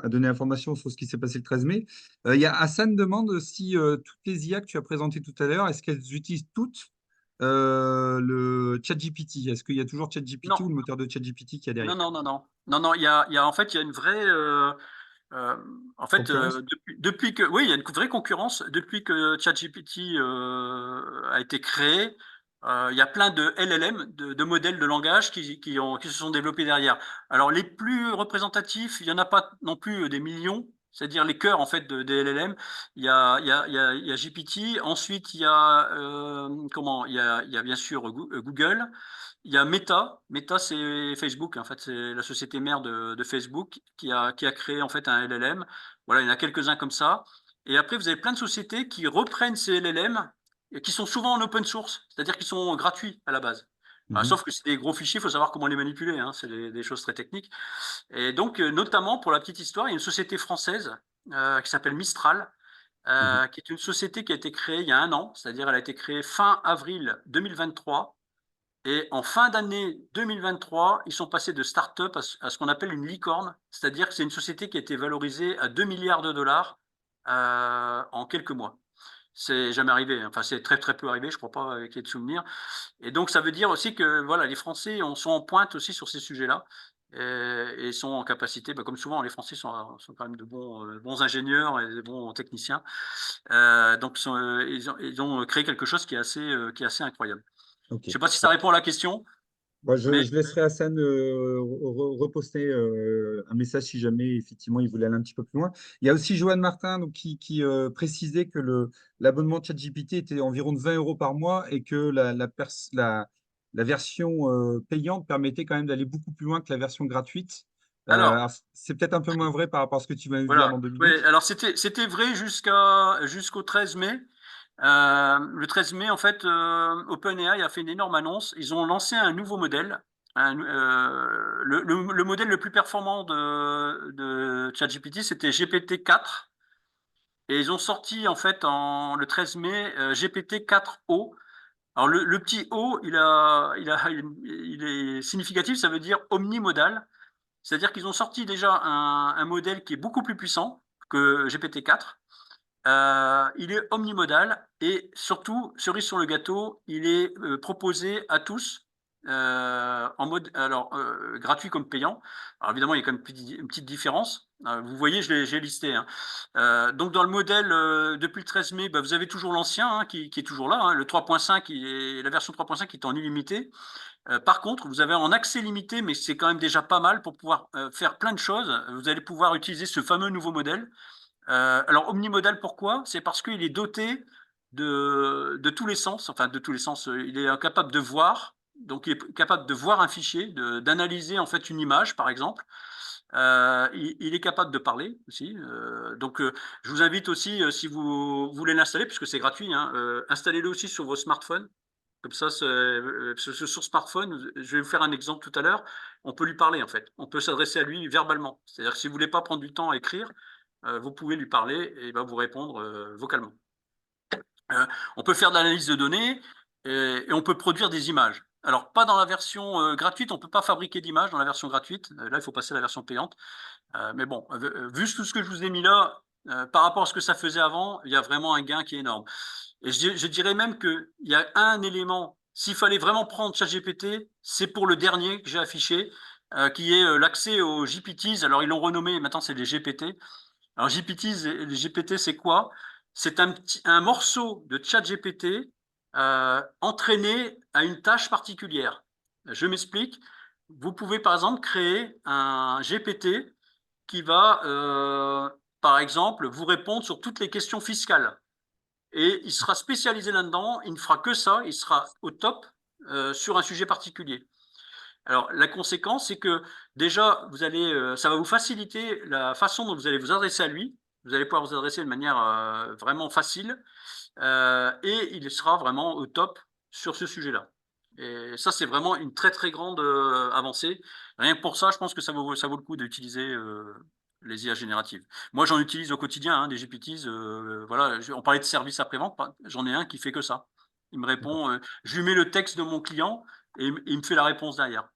à donner l'information sur ce qui s'est passé le 13 mai. Il y a Hassan demande si toutes les IA que tu as présentées tout à l'heure, est-ce qu'elles utilisent toutes le ChatGPT? Est-ce qu'il y a toujours ChatGPT ou Non, le moteur de ChatGPT qui est non, derrière? non, non, non. Non, non, en fait, il y a une vraie... en fait, Concurrence? depuis que... Oui, il y a une vraie concurrence. Depuis que ChatGPT a été créé, il y a plein de LLM, de modèles de langage qui se sont développés derrière. Alors, les plus représentatifs, il n'y en a pas non plus des millions, c'est-à-dire les cœurs en fait des LLM. Il y a GPT, ensuite il y a bien sûr Google, il y a Meta. Meta, c'est Facebook, en fait, c'est la société mère de Facebook qui a créé en fait un LLM. Voilà, il y en a quelques-uns comme ça. Et après, vous avez plein de sociétés qui reprennent ces LLM et qui sont souvent en open source, c'est-à-dire qu'ils sont gratuits à la base. Mhm. Sauf que c'est des gros fichiers, il faut savoir comment les manipuler, hein, c'est des choses très techniques. Et donc, notamment, pour la petite histoire, il y a une société française qui s'appelle Mistral, Mhm. qui est une société qui a été créée il y a 1 an, c'est-à-dire elle a été créée fin avril 2023. Et en fin d'année 2023, ils sont passés de start-up à ce qu'on appelle une licorne, c'est-à-dire que c'est une société qui a été valorisée à 2 milliards de dollars en quelques mois. C'est jamais arrivé, hein. Enfin, c'est très très peu arrivé, je crois pas qu'il y ait de souvenirs. Et donc, ça veut dire aussi que voilà, les Français sont en pointe aussi sur ces sujets-là et sont en capacité, comme souvent, les Français sont quand même de bons ingénieurs et de bons techniciens. Donc, ils ont créé quelque chose qui est assez incroyable. Ok. Je ne sais pas si ça répond à la question, Moi, mais je laisserai Hassan reposter un message si jamais effectivement il voulait aller un petit peu plus loin. Il y a aussi Joanne Martin donc, qui précisait que l'abonnement ChatGPT était environ de 20 euros par mois et que la version payante permettait quand même d'aller beaucoup plus loin que la version gratuite. alors, Alors, c'est peut-être un peu moins vrai par rapport à ce que tu vas nous dire dans voilà. 2 minutes. Ouais, alors, c'était vrai jusqu'au 13 mai. Le 13 mai, en fait, OpenAI a fait une énorme annonce. Ils ont lancé un nouveau modèle, le modèle le plus performant de ChatGPT, c'était GPT-4. Et ils ont sorti, en fait, le 13 mai, GPT-4o. Alors, le petit O, il est significatif, ça veut dire omnimodal. C'est-à-dire qu'ils ont sorti déjà un modèle qui est beaucoup plus puissant que GPT-4. Il est omnimodal et surtout, cerise sur le gâteau, il est proposé à tous en mode gratuit comme payant. Alors évidemment, il y a quand même une petite différence. Vous voyez, j'ai listé, hein. Donc dans le modèle depuis le 13 mai, vous avez toujours l'ancien qui est toujours là, hein, le 3.5, la version 3.5 qui est en illimité. Par contre, vous avez en accès limité, mais c'est quand même déjà pas mal pour pouvoir faire plein de choses. Vous allez pouvoir utiliser ce fameux nouveau modèle. Alors, omnimodal, pourquoi? C'est parce qu'il est doté de tous les sens, enfin de tous les sens. Il est capable de voir, donc il est capable de voir un fichier, d'analyser en fait une image, par exemple. Il est capable de parler aussi. Je vous invite aussi, si vous voulez l'installer, puisque c'est gratuit, hein, installez-le aussi sur vos smartphones. Comme ça, sur smartphone, je vais vous faire un exemple tout à l'heure. On peut lui parler en fait. On peut s'adresser à lui verbalement. C'est-à-dire que si vous voulez pas prendre du temps à écrire, vous pouvez lui parler et il va vous répondre vocalement. On peut faire de l'analyse de données et on peut produire des images. Alors, pas dans la version gratuite, on ne peut pas fabriquer d'images dans la version gratuite. Là, il faut passer à la version payante. Mais bon, vu tout ce que je vous ai mis là, par rapport à ce que ça faisait avant, il y a vraiment un gain qui est énorme. Et je dirais même qu'il y a un élément, s'il fallait vraiment prendre ChatGPT, c'est pour le dernier que j'ai affiché, qui est l'accès aux GPTs. Alors, ils l'ont renommé, maintenant c'est les GPT. Alors, les GPT, c'est quoi? C'est un morceau de ChatGPT entraîné à une tâche particulière. Je m'explique. Vous pouvez, par exemple, créer un GPT qui va, par exemple, vous répondre sur toutes les questions fiscales. Et il sera spécialisé là-dedans, il ne fera que ça, il sera au top sur un sujet particulier. Alors, la conséquence, c'est que déjà, ça va vous faciliter la façon dont vous allez vous adresser à lui. Vous allez pouvoir vous adresser de manière vraiment facile et il sera vraiment au top sur ce sujet-là. Et ça, c'est vraiment une très, très grande avancée. Rien que pour ça, je pense que ça vaut le coup d'utiliser les IA génératives. Moi, j'en utilise au quotidien, des GPTs. Voilà, on parlait de service après-vente, j'en ai un qui fait que ça. Il me D'accord. répond, je lui mets le texte de mon client et il me fait la réponse derrière.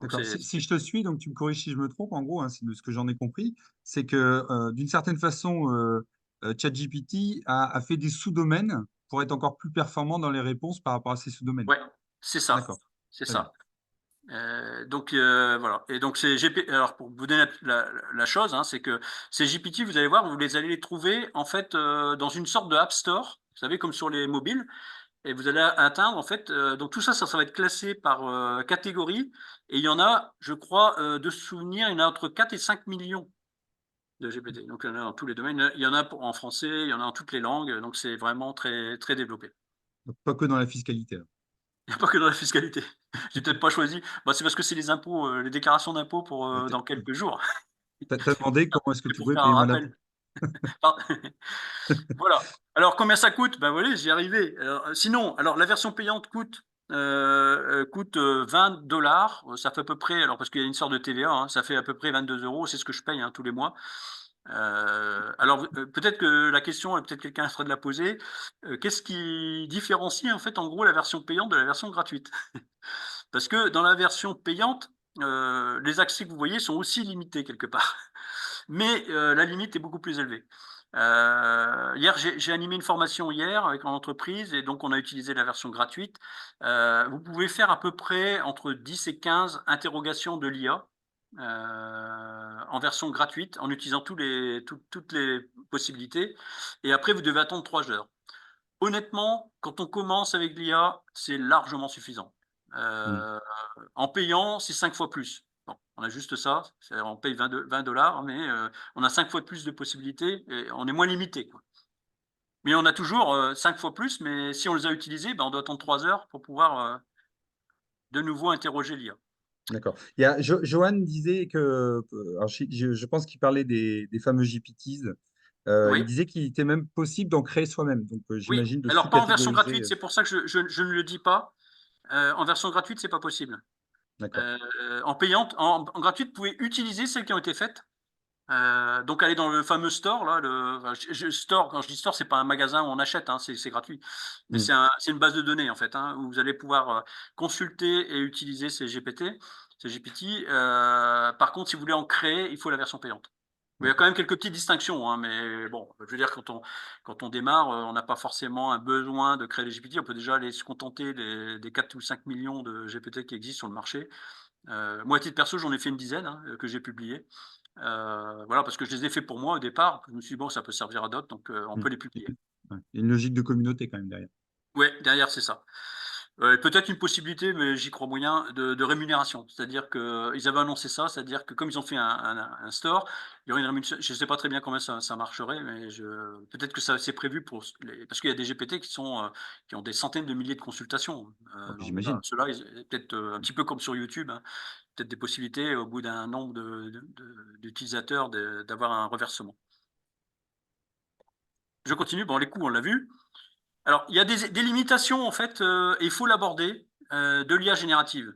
Donc, D'accord. Si je te suis, donc tu me corriges si je me trompe, en gros, hein, c'est de ce que j'en ai compris, c'est que d'une certaine façon, ChatGPT a fait des sous-domaines pour être encore plus performant dans les réponses par rapport à ces sous-domaines. ouais, c'est ça. D'accord, C'est très bien. ça. Voilà. Et donc, alors, pour vous donner la chose, c'est que ces GPT, vous allez voir, vous allez les trouver en fait dans une sorte de App Store, vous savez, comme sur les mobiles, et vous allez atteindre en fait. Donc, tout ça, ça va être classé par catégorie, et il y en a, je crois, de souvenirs, il y en a entre 4 et 5 millions de GPT. Donc, il y en a dans tous les domaines. Il y en a en français, il y en a en toutes les langues, donc c'est vraiment très, très développé. Donc, pas que dans la fiscalité, alors. Il n'y a pas que dans la fiscalité. J'ai peut-être pas choisi. C'est parce que c'est les impôts, les déclarations d'impôts pour Ah, dans quelques jours. t'as demandé comment est-ce que C'est tu pour pouvais faire un payer moins d'impôts. rappel. Voilà. Alors, combien ça coûte? Ben voilà, j'y arrivé. Sinon, alors la version payante coûte 20 $. Ça fait à peu près, alors parce qu'il y a une sorte de TVA, ça fait à peu près 22 euros. C'est ce que je paye tous les mois. Alors, peut-être que la question, peut-être quelqu'un serait de la poser. Qu'est-ce qui différencie en fait, en gros, la version payante de la version gratuite? Parce que dans la version payante, les accès que vous voyez sont aussi limités quelque part. mais la limite est beaucoup plus élevée. Hier, j'ai animé une formation hier avec une entreprise et donc on a utilisé la version gratuite. Vous pouvez faire à peu près entre 10 et 15 interrogations de l'IA en version gratuite en utilisant toutes les possibilités. Et après, vous devez attendre 3 heures. Honnêtement, quand on commence avec l'IA, c'est largement suffisant. Mm. En payant, c'est 5 fois plus. Bon, on a juste ça, on paye 20 dollars, mais on a 5 fois plus de possibilités et on est moins limité, quoi. Mais on a toujours 5 fois plus, mais si on les a utilisés, ben, on doit attendre 3 heures pour pouvoir de nouveau interroger l'IA. D'accord. Il y a, Johan disait que, alors je pense qu'il parlait des fameux GPTs. Il Oui, disait qu'il était même possible d'en créer soi-même. Donc, oui. j'imagine de Alors, pas en version sous-catégoriser. gratuite, c'est pour ça que je ne le dis pas. En version gratuite, c'est pas possible. D'accord. En payante, en gratuite, vous pouvez utiliser celles qui ont été faites. Donc aller dans le fameux store là, enfin, store, quand je dis store, c'est pas un magasin où on achète, hein, c'est gratuit, mais Mm. c'est une base de données en fait, hein, où vous allez pouvoir consulter et utiliser ces GPT, ces GPT. Par contre, si vous voulez en créer, il faut la version payante. Il y a quand D'accord. même quelques petites distinctions, hein, mais bon, je veux dire, quand on démarre, on n'a pas forcément un besoin de créer les GPT. On peut déjà aller se contenter des 4 ou 5 millions de GPT qui existent sur le marché. Moi, à titre perso, j'en ai fait une dizaine, hein, que j'ai publié. Voilà, parce que je les ai fait pour moi au départ. Je me suis dit, bon, ça peut servir à d'autres, donc on Mm. peut les publier. Ouais. Il y a une logique de communauté quand même derrière. Ouais, derrière, c'est ça. Peut-être une possibilité, mais j'y crois moyen, de rémunération. C'est-à-dire qu'ils avaient annoncé ça, c'est-à-dire que comme ils ont fait un store, il y aurait une rémunération. Je ne sais pas très bien comment ça marcherait, mais peut-être que ça c'est prévu parce qu'il y a des GPT qui ont des centaines de milliers de consultations. Oh, Donc voilà, j'imagine. ceux-là, peut-être un petit peu comme sur YouTube, hein, peut-être des possibilités au bout d'un nombre d'utilisateurs d'avoir un reversement. Je continue. Bon, les coûts, on l'a vu. Alors, il y a des limitations, en fait, et il faut l'aborder, de l'IA générative.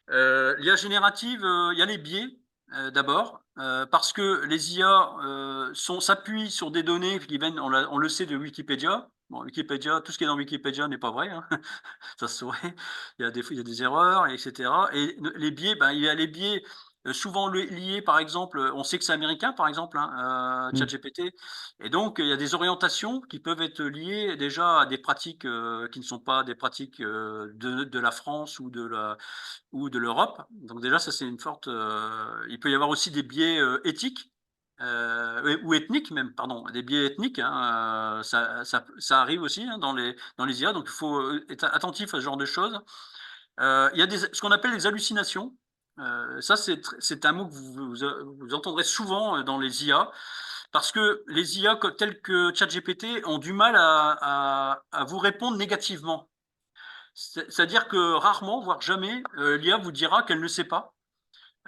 L'IA générative, il y a les biais, d'abord, parce que les IA s'appuient sur des données qui viennent, on le sait, de Wikipédia. Bon, Wikipédia, tout ce qui est dans Wikipédia n'est pas vrai, hein. Ça se saurait. Il y a des erreurs, etc. Et les biais, ben, il y a les biais souvent liés, par exemple, on sait que c'est américain, par exemple, hein, Mm. ChatGPT, et donc il y a des orientations qui peuvent être liées déjà à des pratiques qui ne sont pas des pratiques de la France ou de l'Europe. Donc déjà, ça c'est une forte. Il peut y avoir aussi des biais éthiques ou ethniques même, pardon, des biais ethniques, hein, ça arrive aussi, hein, dans les IA, donc il faut être attentif à ce genre de choses. Il y a ce qu'on appelle les hallucinations. Ça, c'est un mot que vous entendrez souvent dans les IA, parce que les IA tels que ChatGPT ont du mal à vous répondre négativement. C'est-à-dire que rarement, voire jamais, l'IA vous dira qu'elle ne sait pas.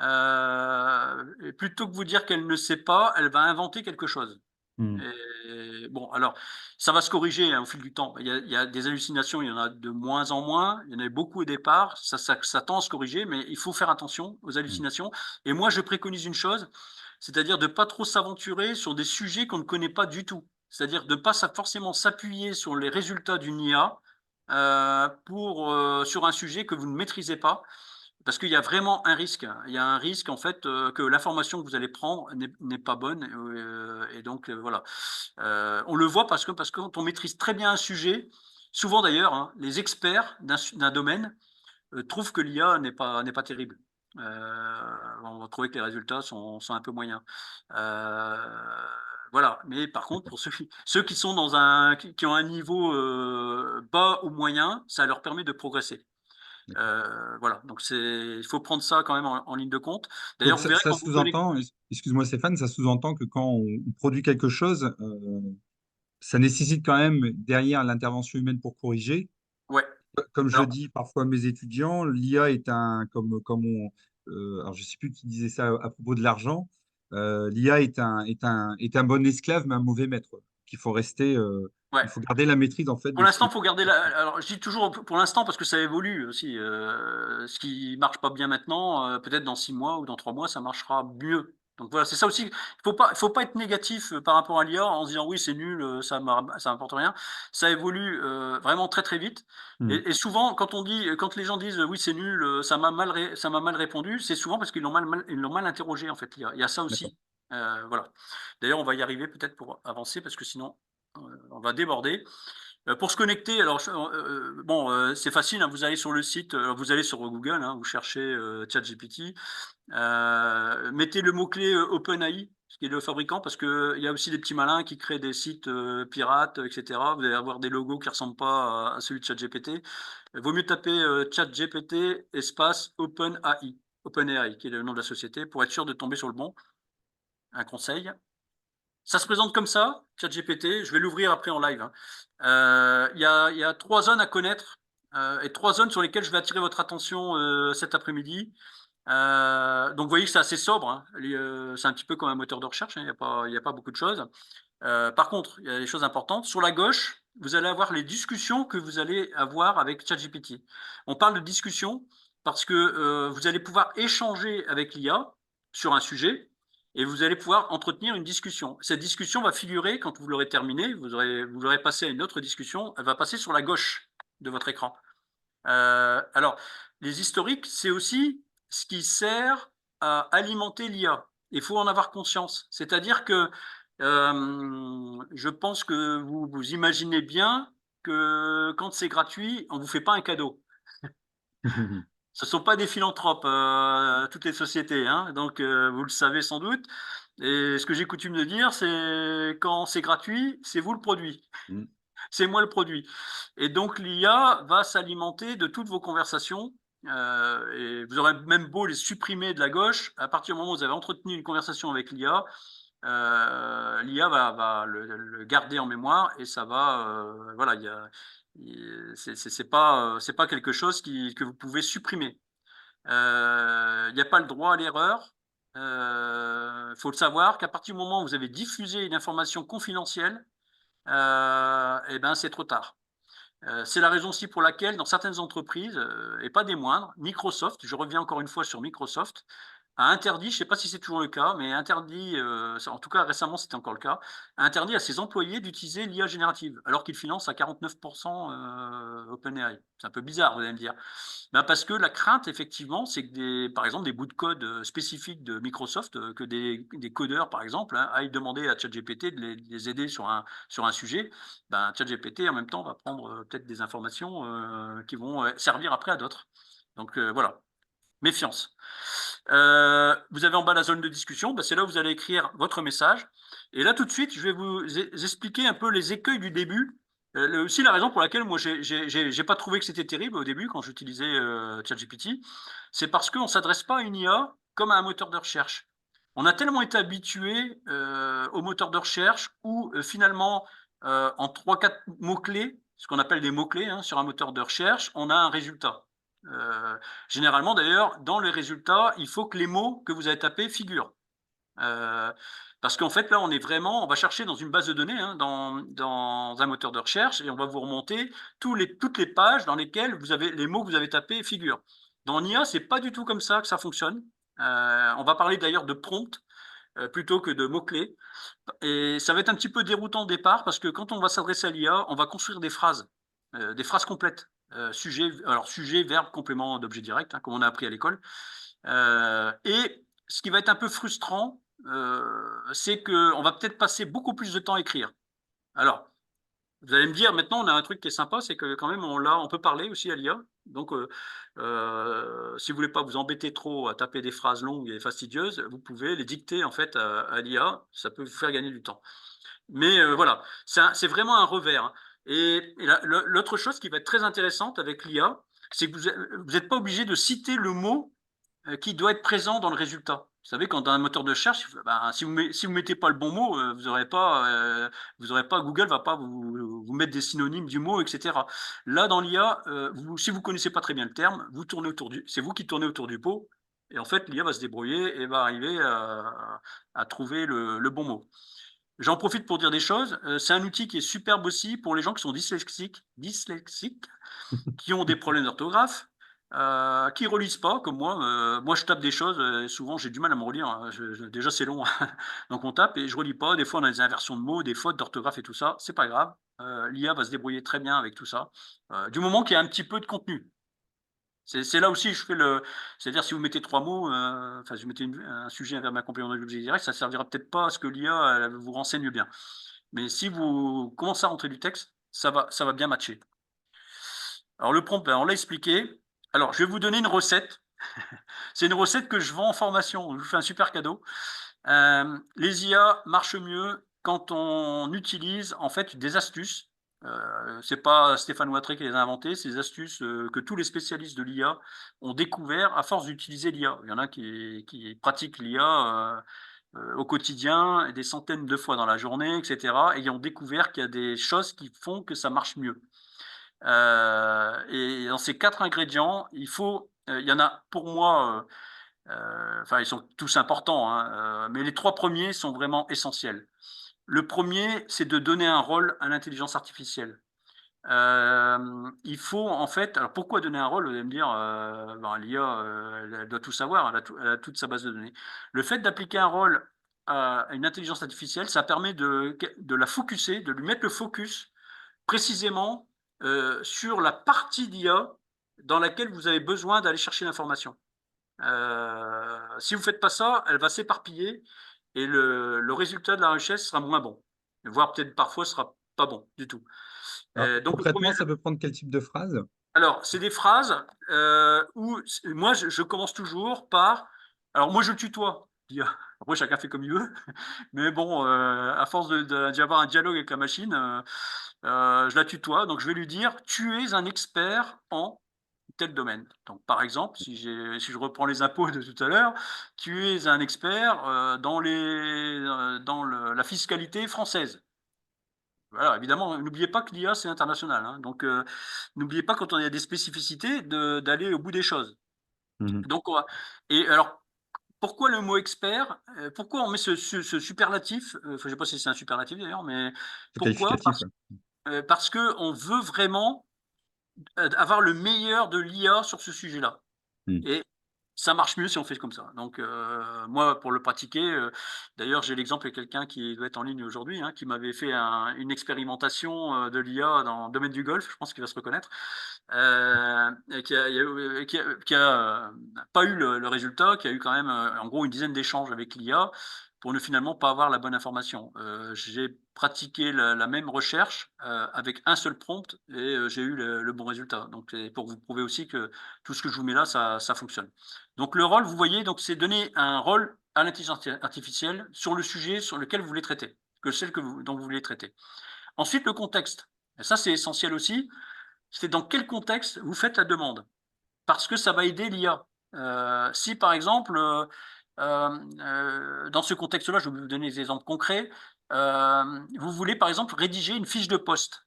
Et plutôt que vous dire qu'elle ne sait pas, elle va inventer quelque chose. Mm. Et bon, alors, ça va se corriger, hein, au fil du temps. Il y a des hallucinations, il y en a de moins en moins. Il y en avait beaucoup au départ. Ça tend à se corriger, mais il faut faire attention aux Mm. hallucinations. Et moi, je préconise une chose, c'est-à-dire de ne pas trop s'aventurer sur des sujets qu'on ne connaît pas du tout. C'est-à-dire de ne pas forcément s'appuyer sur les résultats d'une IA sur un sujet que vous ne maîtrisez pas. Parce qu'il y a vraiment un risque. Il y a un risque, en fait, que l'information que vous allez prendre n'est pas bonne. Et donc, voilà. On le voit parce que quand on maîtrise très bien un sujet, souvent d'ailleurs, hein, les experts d'un domaine trouvent que l'IA n'est pas terrible. On va trouver que les résultats sont un peu moyens. Euh, voilà. Mais par contre, pour ceux qui sont qui ont un niveau bas ou moyen, ça leur permet de progresser. D'accord. Voilà, donc il faut prendre ça quand même en ligne de compte. Donc, D'ailleurs, vous verrez ça quand vous connectez. sous-entend, excuse-moi Stéphane, ça sous-entend que quand on produit quelque chose, ça nécessite quand même derrière l'intervention humaine pour corriger. Ouais. Comme je le Alors, dis parfois à mes étudiants, l'IA est comme alors je ne sais plus qui disait ça à propos de l'argent, l'IA est un bon esclave, mais un mauvais maître. Qu'il faut rester, ouais. il faut garder la maîtrise en fait Pour de ce l'instant, qui. faut garder la. Alors, je dis toujours pour l'instant parce que ça évolue aussi. Ce qui marche pas bien maintenant, peut-être dans 6 mois ou dans 3 mois, ça marchera mieux. Donc voilà, c'est ça aussi. Il faut pas être négatif par rapport à l'IA en se disant oui, c'est nul, ça m'apporte rien. Ça évolue vraiment très très vite. Hmm. Et souvent, quand les gens disent oui, c'est nul, ça m'a mal répondu, c'est souvent parce qu'ils l'ont mal interrogé en fait. Il y a ça D'accord. aussi. Voilà. D'ailleurs, on va y arriver peut-être pour avancer parce que sinon, on va déborder. Pour se connecter, alors bon, c'est facile, hein, vous allez sur le site, vous allez sur Google, hein, vous cherchez ChatGPT, mettez le mot-clé OpenAI, ce qui est le fabricant, parce qu'il y a aussi des petits malins qui créent des sites pirates, etc. Vous allez avoir des logos qui ne ressemblent pas à celui de ChatGPT. Il vaut mieux taper ChatGPT espace OpenAI, qui est le nom de la société, pour être sûr de tomber sur le bon. Un conseil. Ça se présente comme ça, ChatGPT. Je vais l'ouvrir après en live, hein. Il y a 3 zones à connaître et 3 zones sur lesquelles je vais attirer votre attention cet après-midi. Donc, vous voyez que c'est assez sobre, hein. C'est un petit peu comme un moteur de recherche, hein. Il y a pas beaucoup de choses. Par contre, il y a des choses importantes. Sur la gauche, vous allez avoir les discussions que vous allez avoir avec ChatGPT. On parle de discussion parce que vous allez pouvoir échanger avec l'IA sur un sujet et vous allez pouvoir entretenir une discussion. Cette discussion va figurer, quand vous l'aurez terminée, vous l'aurez passé à une autre discussion, elle va passer sur la gauche de votre écran. Alors, les historiques, c'est aussi ce qui sert à alimenter l'IA. Il faut en avoir conscience. C'est-à-dire que je pense que vous imaginez bien que quand c'est gratuit, on ne vous fait pas un cadeau. Ce ne sont pas des philanthropes, toutes les sociétés, hein. Donc, vous le savez sans doute. Et ce que j'ai coutume de dire, c'est quand c'est gratuit, c'est vous le produit. Mm. C'est moi le produit. Et donc, l'IA va s'alimenter de toutes vos conversations. Et vous aurez même beau les supprimer de la gauche, à partir du moment où vous avez entretenu une conversation avec l'IA, l'IA va le garder en mémoire et ça va, voilà, c'est pas quelque chose que vous pouvez supprimer. Il n'y a pas le droit à l'erreur. Il faut le savoir qu'à partir du moment où vous avez diffusé une information confidentielle, eh ben, c'est trop tard. C'est la raison aussi pour laquelle, dans certaines entreprises, et pas des moindres, Microsoft, je reviens encore une fois sur Microsoft, a interdit, je ne sais pas si c'est toujours le cas, mais interdit, en tout cas récemment c'était encore le cas, a interdit à ses employés d'utiliser l'IA générative, alors qu'ils financent à 49% OpenAI. C'est un peu bizarre, vous allez me dire. Ben parce que la crainte, effectivement, c'est que par exemple, des bouts de code spécifiques de Microsoft, que des codeurs, par exemple, hein, aillent demander à ChatGPT de les aider sur un sujet. Ben, ChatGPT, en même temps, va prendre peut-être des informations qui vont servir après à d'autres. Donc voilà, méfiance. Vous avez en bas la zone de discussion, ben, c'est là où vous allez écrire votre message. Et là, tout de suite, je vais vous expliquer un peu les écueils du début. Aussi la raison pour laquelle moi, j'ai pas trouvé que c'était terrible au début quand j'utilisais ChatGPT, c'est parce qu'on ne s'adresse pas à une IA comme à un moteur de recherche. On a tellement été habitué au moteur de recherche où finalement, en 3-4 mots-clés, ce qu'on appelle des mots-clés hein, sur un moteur de recherche, on a un résultat. Généralement, d'ailleurs, dans les résultats, il faut que les mots que vous avez tapés figurent. Parce qu'en fait, là, on va chercher dans une base de données, hein, dans un moteur de recherche, et on va vous remonter toutes les pages dans lesquelles les mots que vous avez tapés figurent. Dans l'IA, c'est pas du tout comme ça que ça fonctionne. On va parler d'ailleurs de prompt plutôt que de mots-clés. Et ça va être un petit peu déroutant au départ, parce que quand on va s'adresser à l'IA, on va construire des phrases complètes. Sujet, verbe, complément d'objet direct, hein, comme on a appris à l'école. Et ce qui va être un peu frustrant, c'est qu'on va peut-être passer beaucoup plus de temps à écrire. Alors, vous allez me dire, maintenant, on a un truc qui est sympa, c'est que quand même, on peut parler aussi à l'IA. Donc, si vous voulez pas vous embêter trop à taper des phrases longues et fastidieuses, vous pouvez les dicter en fait à l'IA. Ça peut vous faire gagner du temps. Mais voilà, c'est vraiment un revers, hein. Et l'autre chose qui va être très intéressante avec l'IA, c'est que vous n'êtes pas obligé de citer le mot qui doit être présent dans le résultat. Vous savez, quand dans un moteur de recherche, ben, si vous mettez pas le bon mot, vous n'aurez pas, Google va pas vous mettre des synonymes du mot, etc. Là, dans l'IA, si vous connaissez pas très bien le terme, c'est vous qui tournez autour du pot, et en fait, l'IA va se débrouiller et va arriver à trouver le bon mot. J'en profite pour dire des choses. C'est un outil qui est superbe aussi pour les gens qui sont dyslexiques, qui ont des problèmes d'orthographe, qui relisent pas, comme moi. Moi, je tape des choses, souvent j'ai du mal à me relire, hein. Déjà, c'est long, donc on tape et je relis pas. Des fois, on a des inversions de mots, des fautes d'orthographe et tout ça. C'est pas grave. L'IA va se débrouiller très bien avec tout ça, du moment qu'il y a un petit peu de contenu. C'est là aussi je fais le. C'est-à-dire si vous mettez 3 mots, enfin si vous mettez un sujet vers un complément d'objet direct, ça servira peut-être pas à ce que l'IA vous renseigne bien. Mais si vous commencez à rentrer du texte, ça va bien matcher. Alors le prompt, ben, on l'a expliqué. Alors je vais vous donner une recette. C'est une recette que je vends en formation. Je vous fais un super cadeau. Les IA marchent mieux quand on utilise en fait des astuces. C'est pas Stéphane Watré qui les a inventées, c'est des astuces que tous les spécialistes de l'IA ont découvert à force d'utiliser l'IA. Il y en a qui pratiquent l'IA au quotidien, des centaines de fois dans la journée, etc. Et ils ont découvert qu'il y a des choses qui font que ça marche mieux. Et dans ces 4 ingrédients, il y en a pour moi, enfin ils sont tous importants, hein, mais les 3 premiers sont vraiment essentiels. Le premier, c'est de donner un rôle à l'intelligence artificielle. Il faut en fait, alors pourquoi donner un rôle? Vous allez me dire, ben, l'IA, elle doit tout savoir, elle a toute sa base de données. Le fait d'appliquer un rôle à une intelligence artificielle, ça permet de la focuser, de lui mettre le focus précisément sur la partie d'IA dans laquelle vous avez besoin d'aller chercher l'information. Si vous ne faites pas ça, elle va s'éparpiller et le résultat de la recherche sera moins bon, voire peut-être parfois sera pas bon du tout. Alors, Donc le concrètement, premier, ça peut prendre quel type de phrase? alors c'est des phrases où moi je commence toujours par, alors moi je tutoie. Après chacun fait comme il veut, mais bon, à force d'y avoir un dialogue avec la machine, je la tutoie, donc je vais lui dire tu es un expert en tel domaine. Donc, par exemple, si je reprends les impôts de tout à l'heure, tu es un expert dans la fiscalité française. Voilà, évidemment, n'oubliez pas que l'IA, c'est international, hein. Donc, n'oubliez pas, quand on a des spécificités, d'aller au bout des choses. Mmh. Donc, et alors, pourquoi le mot expert? Pourquoi on met ce superlatif? Enfin, je ne sais pas si c'est un superlatif d'ailleurs, mais C'est pourquoi? qualificatif, ouais. Parce qu'on veut vraiment avoir le meilleur de l'IA sur ce sujet-là. Mmh. Et ça marche mieux si on fait comme ça. Donc, moi, pour le pratiquer, d'ailleurs, j'ai l'exemple de quelqu'un qui doit être en ligne aujourd'hui, hein, qui m'avait fait une expérimentation de l'IA dans le domaine du golf, je pense qu'il va se reconnaître, et qui a pas eu le résultat, qui a eu quand même, en gros, une dizaine d'échanges avec l'IA pour ne finalement pas avoir la bonne information. J'ai pratiqué la même recherche avec un seul prompt et j'ai eu le bon résultat. Donc, c'est pour vous prouver aussi que tout ce que je vous mets là, ça fonctionne. Donc le rôle, vous voyez, donc c'est donner un rôle à l'intelligence artificielle sur le sujet sur lequel vous voulez traiter, dont vous voulez traiter. Ensuite, le contexte. Et ça, c'est essentiel aussi. C'est dans quel contexte vous faites la demande. Parce que ça va aider l'IA. Si par exemple, dans ce contexte-là, je vais vous donner des exemples concrets. Vous voulez par exemple rédiger une fiche de poste.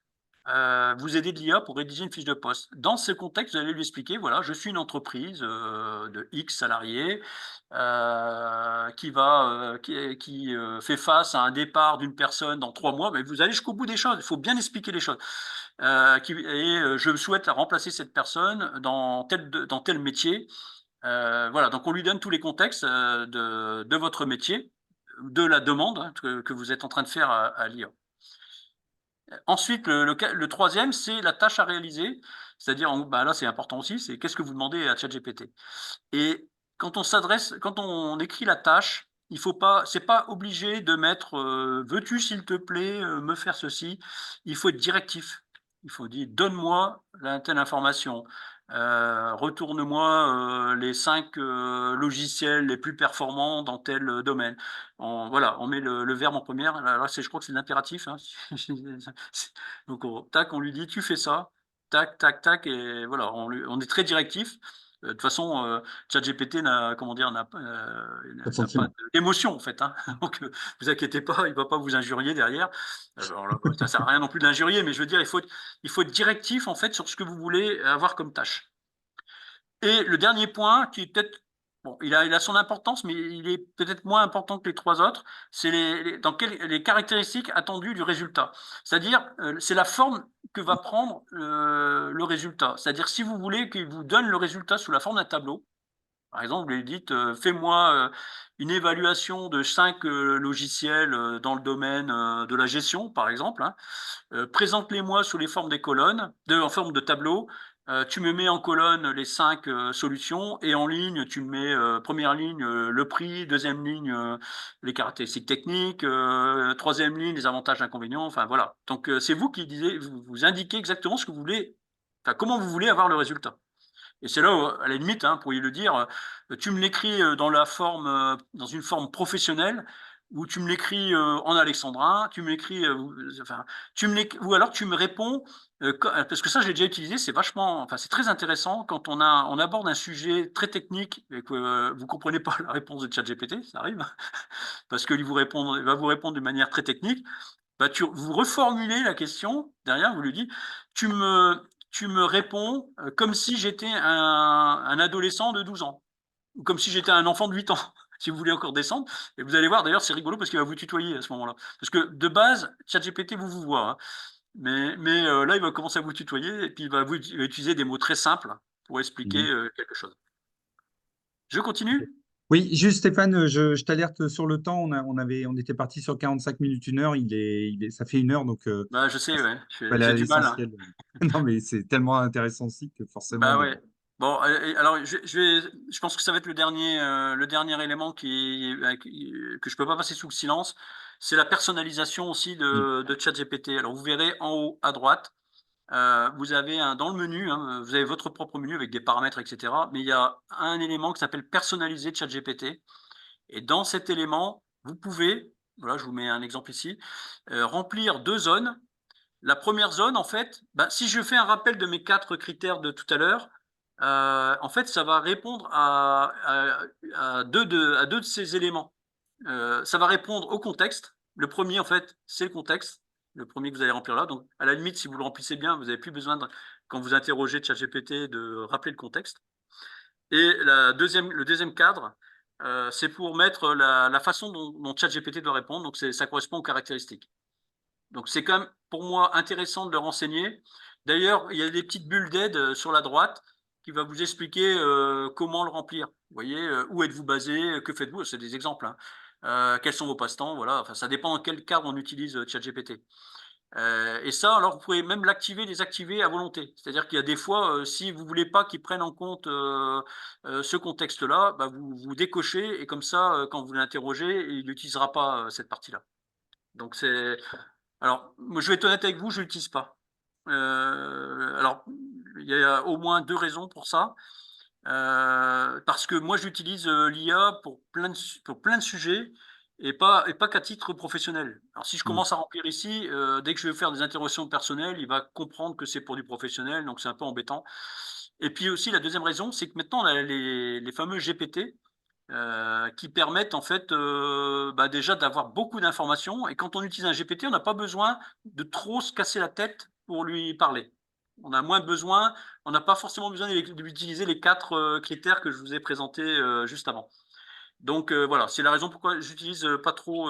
Vous aidez de l'IA pour rédiger une fiche de poste. Dans ce contexte, vous allez lui expliquer, voilà, je suis une entreprise de X salariés qui fait face à un départ d'une personne dans 3 mois, mais vous allez jusqu'au bout des choses, il faut bien expliquer les choses. Je souhaite remplacer cette personne dans tel métier. Voilà, donc on lui donne tous les contextes de votre métier, de la demande, hein, que vous êtes en train de faire à l'IA. Ensuite, le troisième, c'est la tâche à réaliser. C'est-à-dire, bah là, c'est important aussi, c'est qu'est-ce que vous demandez à ChatGPT. Et quand on écrit la tâche, c'est pas obligé de mettre veux-tu, s'il te plaît, me faire ceci. Il faut être directif. Il faut dire donne-moi telle information. Retourne-moi les 5 logiciels les plus performants dans tel domaine. Voilà, on met le verbe en première. Là, je crois que c'est l'impératif, hein. Donc, tac, on lui dit tu fais ça, tac, tac, tac, et voilà, on est très directif. De toute façon, ChatGPT comment dire, n'a Pas de n'a pas sentiment. d'émotion en fait, hein. Donc, vous inquiétez pas, il va pas vous injurier derrière. Alors là, ça sert à rien non plus d'injurier, mais je veux dire, il faut être directif en fait sur ce que vous voulez avoir comme tâche. Et le dernier point, qui est peut-être, bon, il a son importance, mais il est peut-être moins important que les 3 autres, c'est les caractéristiques attendues du résultat. C'est-à-dire, c'est la forme que va prendre le résultat. C'est-à-dire, si vous voulez qu'il vous donne le résultat sous la forme d'un tableau, par exemple, vous lui dites, fais-moi une évaluation de 5 logiciels dans le domaine de la gestion, par exemple, hein. Présente-les-moi sous les formes des colonnes, en forme de tableau. tu me mets en colonne les 5 solutions et en ligne, tu me mets première ligne le prix, deuxième ligne les caractéristiques techniques, troisième ligne les avantages, inconvénients. Enfin voilà. Donc c'est vous qui vous indiquez exactement ce que vous voulez, enfin comment vous voulez avoir le résultat. Et c'est là où, à la limite, hein, vous pourriez le dire, tu me l'écris dans une forme professionnelle, ou tu me l'écris en alexandrin, tu me l'écris, enfin, ou alors tu me réponds, parce que ça, je l'ai déjà utilisé, c'est vachement, enfin, c'est très intéressant quand on aborde un sujet très technique et que vous comprenez pas la réponse de ChatGPT, ça arrive, parce qu'il va vous répondre de manière très technique. Bah, vous reformulez la question, derrière, vous lui dites, tu me, tu me réponds comme si j'étais un adolescent de 12 ans, ou comme si j'étais un enfant de 8 ans, si vous voulez encore descendre. Et vous allez voir, d'ailleurs, c'est rigolo parce qu'il va vous tutoyer à ce moment-là. Parce que de base, ChatGPT vous voit, hein. Mais là, il va commencer à vous tutoyer et puis il va utiliser des mots très simples pour expliquer Mhm. quelque chose. Je continue? Oui, juste Stéphane, je t'alerte sur le temps. On était parti sur 45 minutes, 1 heure. Ça fait 1 heure, donc Bah, je sais, ouais, faut aller j'ai à du mal, hein. l'essentiel. Non, mais c'est tellement intéressant aussi que forcément, Bah mais ouais. bon. Bon, alors je pense que ça va être le dernier élément que je peux pas passer sous le silence, c'est la personnalisation aussi Mm. de ChatGPT. Alors vous verrez en haut à droite, vous avez dans le menu, hein, vous avez votre propre menu avec des paramètres, etc. Mais il y a un élément qui s'appelle personnaliser ChatGPT. Et dans cet élément, vous pouvez, voilà, je vous mets un exemple ici, remplir 2 zones. La première zone, en fait, bah, si je fais un rappel de mes 4 critères de tout à l'heure, en fait, ça va répondre à 2 de ces éléments. Ça va répondre au contexte. Le premier, en fait, c'est le contexte. Le premier que vous allez remplir là. Donc, à la limite, si vous le remplissez bien, vous n'avez plus besoin, quand vous interrogez ChatGPT, de rappeler le contexte. Et le deuxième cadre, c'est pour mettre la façon dont ChatGPT doit répondre. Donc, ça correspond aux caractéristiques. Donc c'est quand même pour moi intéressant de le renseigner. D'ailleurs, il y a des petites bulles d'aide sur la droite qui va vous expliquer comment le remplir. Vous voyez, où êtes-vous basé, que faites-vous, c'est des exemples, hein. Quels sont vos passe-temps, voilà. Enfin, ça dépend dans quel cadre on utilise ChatGPT. Et ça, alors vous pouvez même l'activer, désactiver à volonté. C'est-à-dire qu'il y a des fois, si vous voulez pas qu'il prenne en compte ce contexte-là, bah, vous décochez et comme ça, quand vous l'interrogez, il n'utilisera pas cette partie-là. Donc c'est alors, moi, je vais être honnête avec vous, je ne l'utilise pas. Alors, il y a au moins 2 raisons pour ça. Parce que moi, j'utilise l'IA pour plein de sujets et pas qu'à titre professionnel. Alors, si je Mm. commence à remplir ici, dès que je vais faire des interrogations personnelles, il va comprendre que c'est pour du professionnel, donc c'est un peu embêtant. Et puis aussi, la deuxième raison, c'est que maintenant, on a les fameux GPT qui permettent en fait bah, déjà d'avoir beaucoup d'informations. Et quand on utilise un GPT, on n'a pas besoin de trop se casser la tête pour lui parler. On a moins besoin, on n'a pas forcément besoin d'utiliser les 4 critères que je vous ai présentés juste avant. Donc voilà, c'est la raison pourquoi j'utilise pas trop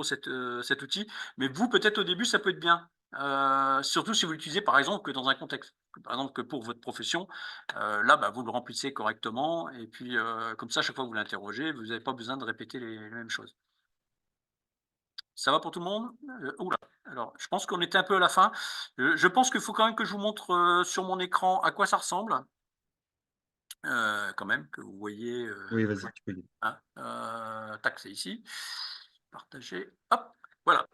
cet outil. Mais vous, peut-être au début, ça peut être bien. Surtout si vous l'utilisez par exemple que dans un contexte. Par exemple que pour votre profession, là, bah, vous le remplissez correctement. Et puis comme ça, chaque fois que vous l'interrogez, vous n'avez pas besoin de répéter les mêmes choses. Ça va pour tout le monde? Oula. Alors, je pense qu'on était un peu à la fin. Je pense qu'il faut quand même que je vous montre sur mon écran à quoi ça ressemble. Quand même, que vous voyez. Oui, vas-y, tu peux y aller. Hein, tac, c'est ici. Partager. Hop, voilà.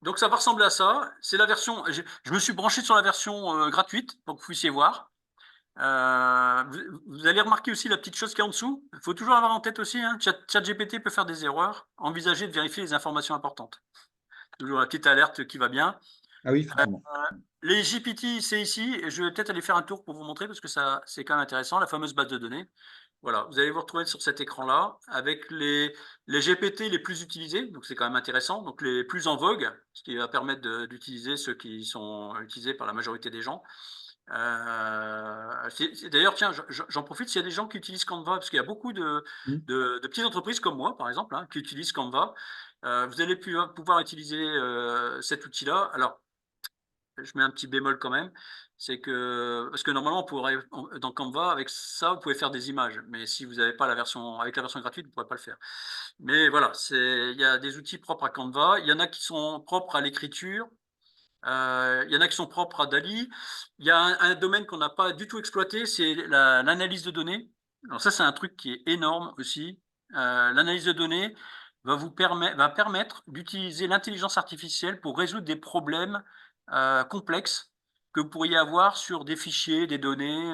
Donc ça va ressembler à ça. C'est la version. Je me suis branché sur la version gratuite pour que vous puissiez voir. Vous allez remarquer aussi la petite chose qui est en dessous. Il faut toujours avoir en tête aussi, hein, ChatGPT peut faire des erreurs. Envisagez de vérifier les informations importantes. Toujours la petite alerte qui va bien. Ah oui, effectivement. Les GPT, c'est ici. Je vais peut-être aller faire un tour pour vous montrer parce que ça, c'est quand même intéressant. La fameuse base de données. Voilà, vous allez vous retrouver sur cet écran-là avec les GPT les plus utilisés, donc c'est quand même intéressant, donc les plus en vogue, ce qui va permettre d'utiliser ceux qui sont utilisés par la majorité des gens. D'ailleurs, tiens, j'en profite, s'il y a des gens qui utilisent Canva, parce qu'il y a beaucoup Mm. de petites entreprises comme moi, par exemple, hein, qui utilisent Canva, vous allez pouvoir utiliser cet outil-là. Alors, je mets un petit bémol quand même, c'est que parce que normalement, dans Canva, avec ça, vous pouvez faire des images, mais si vous n'avez pas la version avec la version gratuite, vous ne pourrez pas le faire. Mais voilà, il y a des outils propres à Canva, il y en a qui sont propres à l'écriture, Il y en a qui sont propres à Dali. Il y a un domaine qu'on n'a pas du tout exploité, c'est l'analyse de données. Alors ça, c'est un truc qui est énorme aussi. L'analyse de données va permettre d'utiliser l'intelligence artificielle pour résoudre des problèmes complexes que vous pourriez avoir sur des fichiers, des données.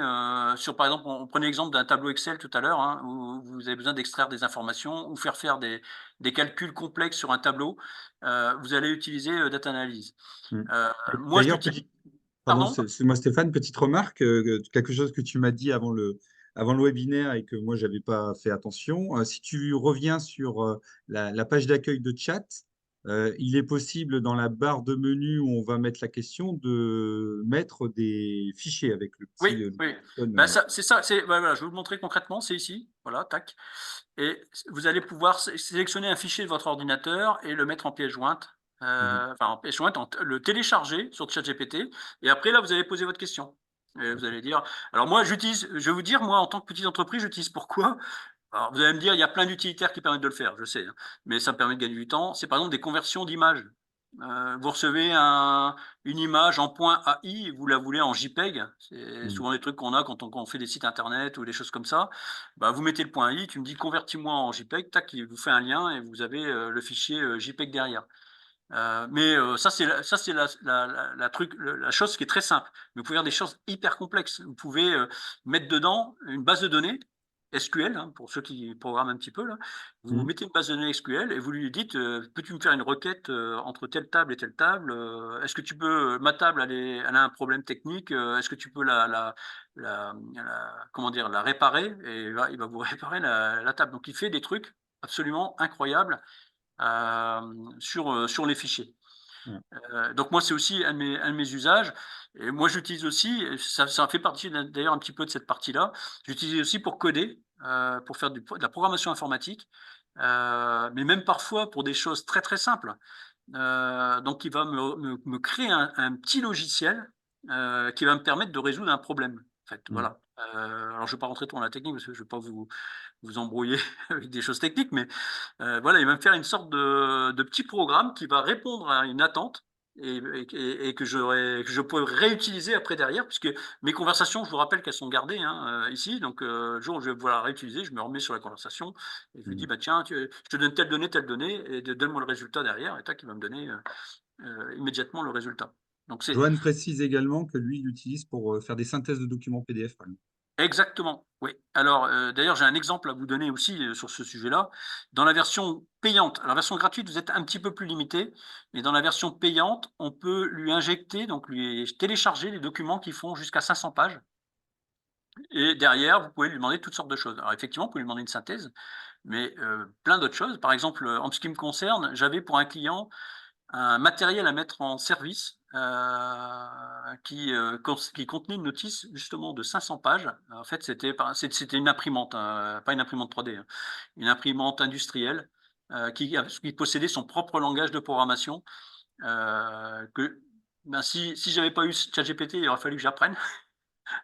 Sur, par exemple, on prenait l'exemple d'un tableau Excel tout à l'heure, hein, où vous avez besoin d'extraire des informations ou faire des calculs complexes sur un tableau. Vous allez utiliser Data Analyse. Mm. Moi, je D'ailleurs, l'utilise. pardon, Pardon? c'est moi Stéphane, petite remarque, quelque chose que tu m'as dit avant le webinaire et que moi, j'avais pas fait attention. Si tu reviens sur la page d'accueil de chat, il est possible dans la barre de menu où on va mettre la question de mettre des fichiers avec Oui, le oui. petit icône. Ben, c'est ça. Voilà, je vais vous le montrer concrètement. C'est ici. Voilà, tac. Et vous allez pouvoir sélectionner un fichier de votre ordinateur et le mettre en pièce jointe. Mhm. Enfin, en pièce jointe, le télécharger sur ChatGPT. Et après, là, vous allez poser votre question. Et vous allez dire. Alors, moi, je vais vous dire, moi, en tant que petite entreprise, j'utilise pourquoi. Alors, vous allez me dire, il y a plein d'utilitaires qui permettent de le faire, je sais, hein, mais ça me permet de gagner du temps. C'est par exemple des conversions d'images. Vous recevez une image en point AI, vous la voulez en JPEG. C'est Mhm. souvent des trucs qu'on a quand on fait des sites internet ou des choses comme ça. Bah, vous mettez le point AI, tu me dis convertis-moi en JPEG, tac, il vous fait un lien et vous avez le fichier JPEG derrière. Ça, c'est la chose qui est très simple. Mais vous pouvez faire des choses hyper complexes. Vous pouvez mettre dedans une base de données SQL, hein, pour ceux qui programment un petit peu là. Vous Mhm. mettez une base de données SQL et vous lui dites peux-tu me faire une requête entre telle table et telle table. Est-ce que tu peux ma table elle a un problème technique. Est-ce que tu peux comment dire la réparer et il va vous réparer la table. Donc il fait des trucs absolument incroyables sur les fichiers. Ouais. Donc moi, c'est aussi un de mes usages. Et moi, j'utilise aussi, ça fait partie d'ailleurs un petit peu de cette partie-là, j'utilise aussi pour coder, pour faire de la programmation informatique, mais même parfois pour des choses très très simples. Donc il va me créer un petit logiciel qui va me permettre de résoudre un problème. En fait, Mhm. voilà. Alors je ne vais pas rentrer trop dans la technique parce que je ne vais pas vous embrouiller avec des choses techniques, mais voilà, il va me faire une sorte de petit programme qui va répondre à une attente et que je pourrais réutiliser après derrière, puisque mes conversations, je vous rappelle qu'elles sont gardées hein, ici, donc le jour où je vais pouvoir la réutiliser, je me remets sur la conversation et je lui dis, Mhm. bah, tiens, je te donne telle donnée, et donne-moi le résultat derrière, et tac, il va me donner immédiatement le résultat. Donc c'est Johan précise également que lui, il l'utilise pour faire des synthèses de documents PDF, par exemple. exactement, oui. Alors, d'ailleurs, j'ai un exemple à vous donner aussi sur ce sujet-là. Dans la version payante, alors la version gratuite, vous êtes un petit peu plus limité, mais dans la version payante, on peut lui injecter, donc lui télécharger les documents qui font jusqu'à 500 pages. Et derrière, vous pouvez lui demander toutes sortes de choses. Alors, effectivement, vous pouvez lui demander une synthèse, mais plein d'autres choses. Par exemple, en ce qui me concerne, j'avais pour un client un matériel à mettre en service qui contenait une notice justement de 500 pages. En fait, c'était une imprimante, hein, pas une imprimante 3D, hein, une imprimante industrielle qui possédait son propre langage de programmation. Que ben, si j'avais pas eu ChatGPT, il aurait fallu que j'apprenne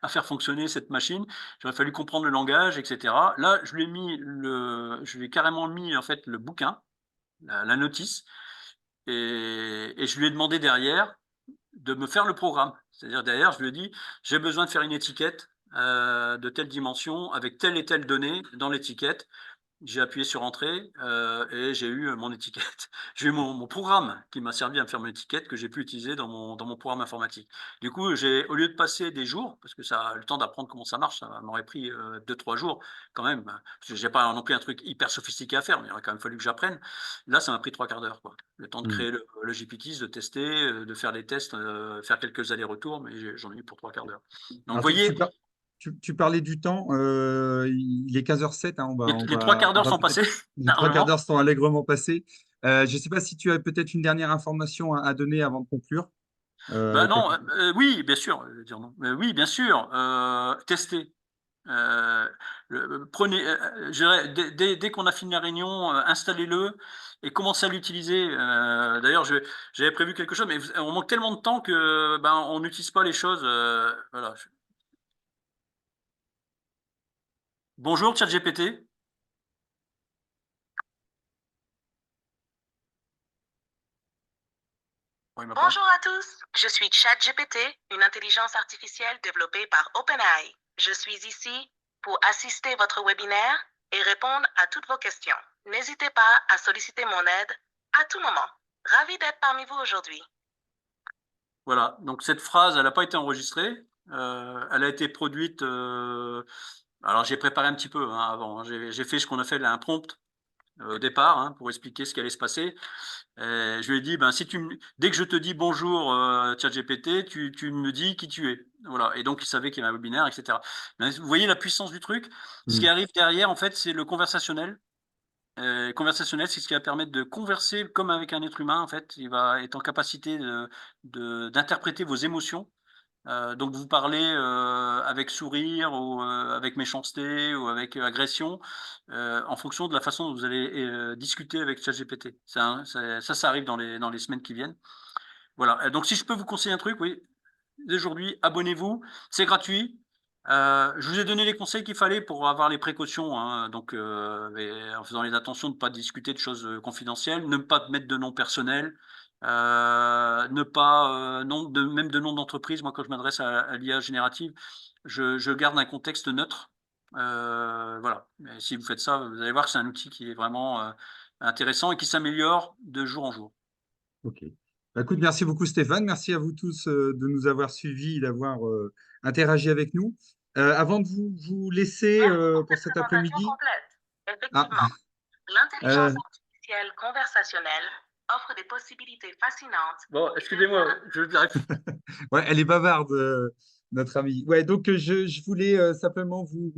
à faire fonctionner cette machine. J'aurais fallu comprendre le langage, etc. Là, je lui ai carrément mis en fait le bouquin, la notice, et je lui ai demandé derrière de me faire le programme. C'est-à-dire derrière, je lui ai dit, j'ai besoin de faire une étiquette de telle dimension avec telle et telle donnée dans l'étiquette. J'ai appuyé sur Entrée et j'ai eu mon étiquette. J'ai eu mon programme qui m'a servi à me faire mon étiquette que j'ai pu utiliser dans mon programme informatique. Du coup, au lieu de passer des jours, parce que ça, le temps d'apprendre comment ça marche, ça m'aurait pris 2-3 jours quand même, parce que j'ai pas non plus un truc hyper sophistiqué à faire, mais il aurait quand même fallu que j'apprenne. Là, ça m'a pris 3 quarts d'heure, quoi. Le temps de Mhm. créer le GPT, de tester, de faire des tests, faire quelques allers-retours, mais j'en ai eu pour 3 quarts d'heure. Donc, vous Alors, voyez, tu parlais du temps, il est 15h07, hein, les trois quarts on d'heure va sont peut-être. passés Les trois quarts largement. d'heure sont allègrement passés. Je ne sais pas si tu as peut-être une dernière information à donner avant de conclure. Ben non, Quelque chose. oui, bien sûr, je veux dire non. Oui, bien sûr, tester. Euh, prenez, je dirais, dès qu'on a fini la réunion, installez-le et commencez à l'utiliser. D'ailleurs, j'avais prévu quelque chose, mais on manque tellement de temps que ben, on n'utilise pas les choses. Voilà. Bonjour, ChatGPT. Ouais, il m'a pas- Bonjour à tous, je suis ChatGPT, une intelligence artificielle développée par OpenAI. Je suis ici pour assister votre webinaire et répondre à toutes vos questions. N'hésitez pas à solliciter mon aide à tout moment. Ravi d'être parmi vous aujourd'hui. Voilà, donc cette phrase, elle n'a pas été enregistrée, elle a été produite. Alors j'ai préparé un petit peu avant, hein. J'ai fait ce qu'on a fait là, un prompt au départ pour expliquer ce qui allait se passer. Je lui ai dit, ben, dès que je te dis bonjour ChatGPT, tu me dis qui tu es. Voilà. Et donc il savait qu'il y avait un webinaire, etc. Mais vous voyez la puissance du truc. Ce qui arrive derrière, en fait, c'est le conversationnel. Conversationnel, c'est ce qui va permettre de converser comme avec un être humain. En fait, il va être en capacité d'interpréter vos émotions. Donc vous parlez avec sourire ou avec méchanceté ou avec agression, en fonction de la façon dont vous allez discuter avec ChatGPT. Ça arrive dans les semaines qui viennent. Voilà. Donc si je peux vous conseiller un truc, oui, d'aujourd'hui, abonnez-vous, c'est gratuit. Je vous ai donné les conseils qu'il fallait pour avoir les précautions, donc en faisant les attentions de ne pas discuter de choses confidentielles, ne pas mettre de nom personnel, ne pas même de nom d'entreprise. Moi, quand je m'adresse à l'IA générative, je garde un contexte neutre. Voilà. Et si vous faites ça, vous allez voir que c'est un outil qui est vraiment intéressant et qui s'améliore de jour en jour. Ok. Bah, écoute, merci beaucoup Stéphane. Merci à vous tous de nous avoir suivis, d'avoir interagi avec nous. Avant de vous laisser Merci pour pour cette cet présentation après-midi, complète. ah, Effectivement, l'intelligence euh, artificielle conversationnelle offre des possibilités fascinantes. Bon, excusez-moi, j'arrive. ouais, elle est bavarde, notre amie. Ouais, donc je voulais simplement vous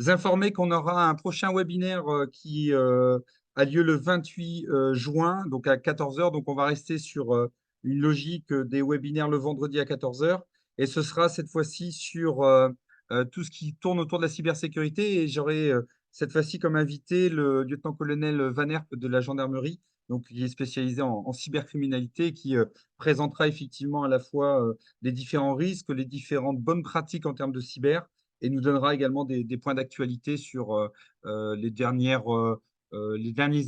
informer qu'on aura un prochain webinaire qui a lieu le 28 juin, donc à 14 heures. Donc on va rester sur une logique des webinaires le vendredi à 14 heures. Et ce sera cette fois-ci sur tout ce qui tourne autour de la cybersécurité. Et j'aurai cette fois-ci comme invité le lieutenant-colonel Van Herp de la gendarmerie, donc qui est spécialisé en cybercriminalité, qui présentera effectivement à la fois les différents risques, les différentes bonnes pratiques en termes de cyber, et nous donnera également des points d'actualité sur les derniers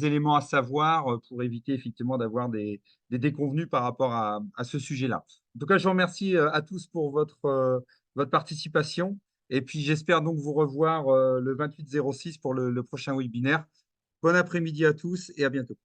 éléments à savoir pour éviter effectivement d'avoir des déconvenus par rapport à ce sujet-là. En tout cas, je vous remercie à tous pour votre participation. Et puis, j'espère donc vous revoir le 28-06 pour le prochain webinaire. Bon après-midi à tous et à bientôt.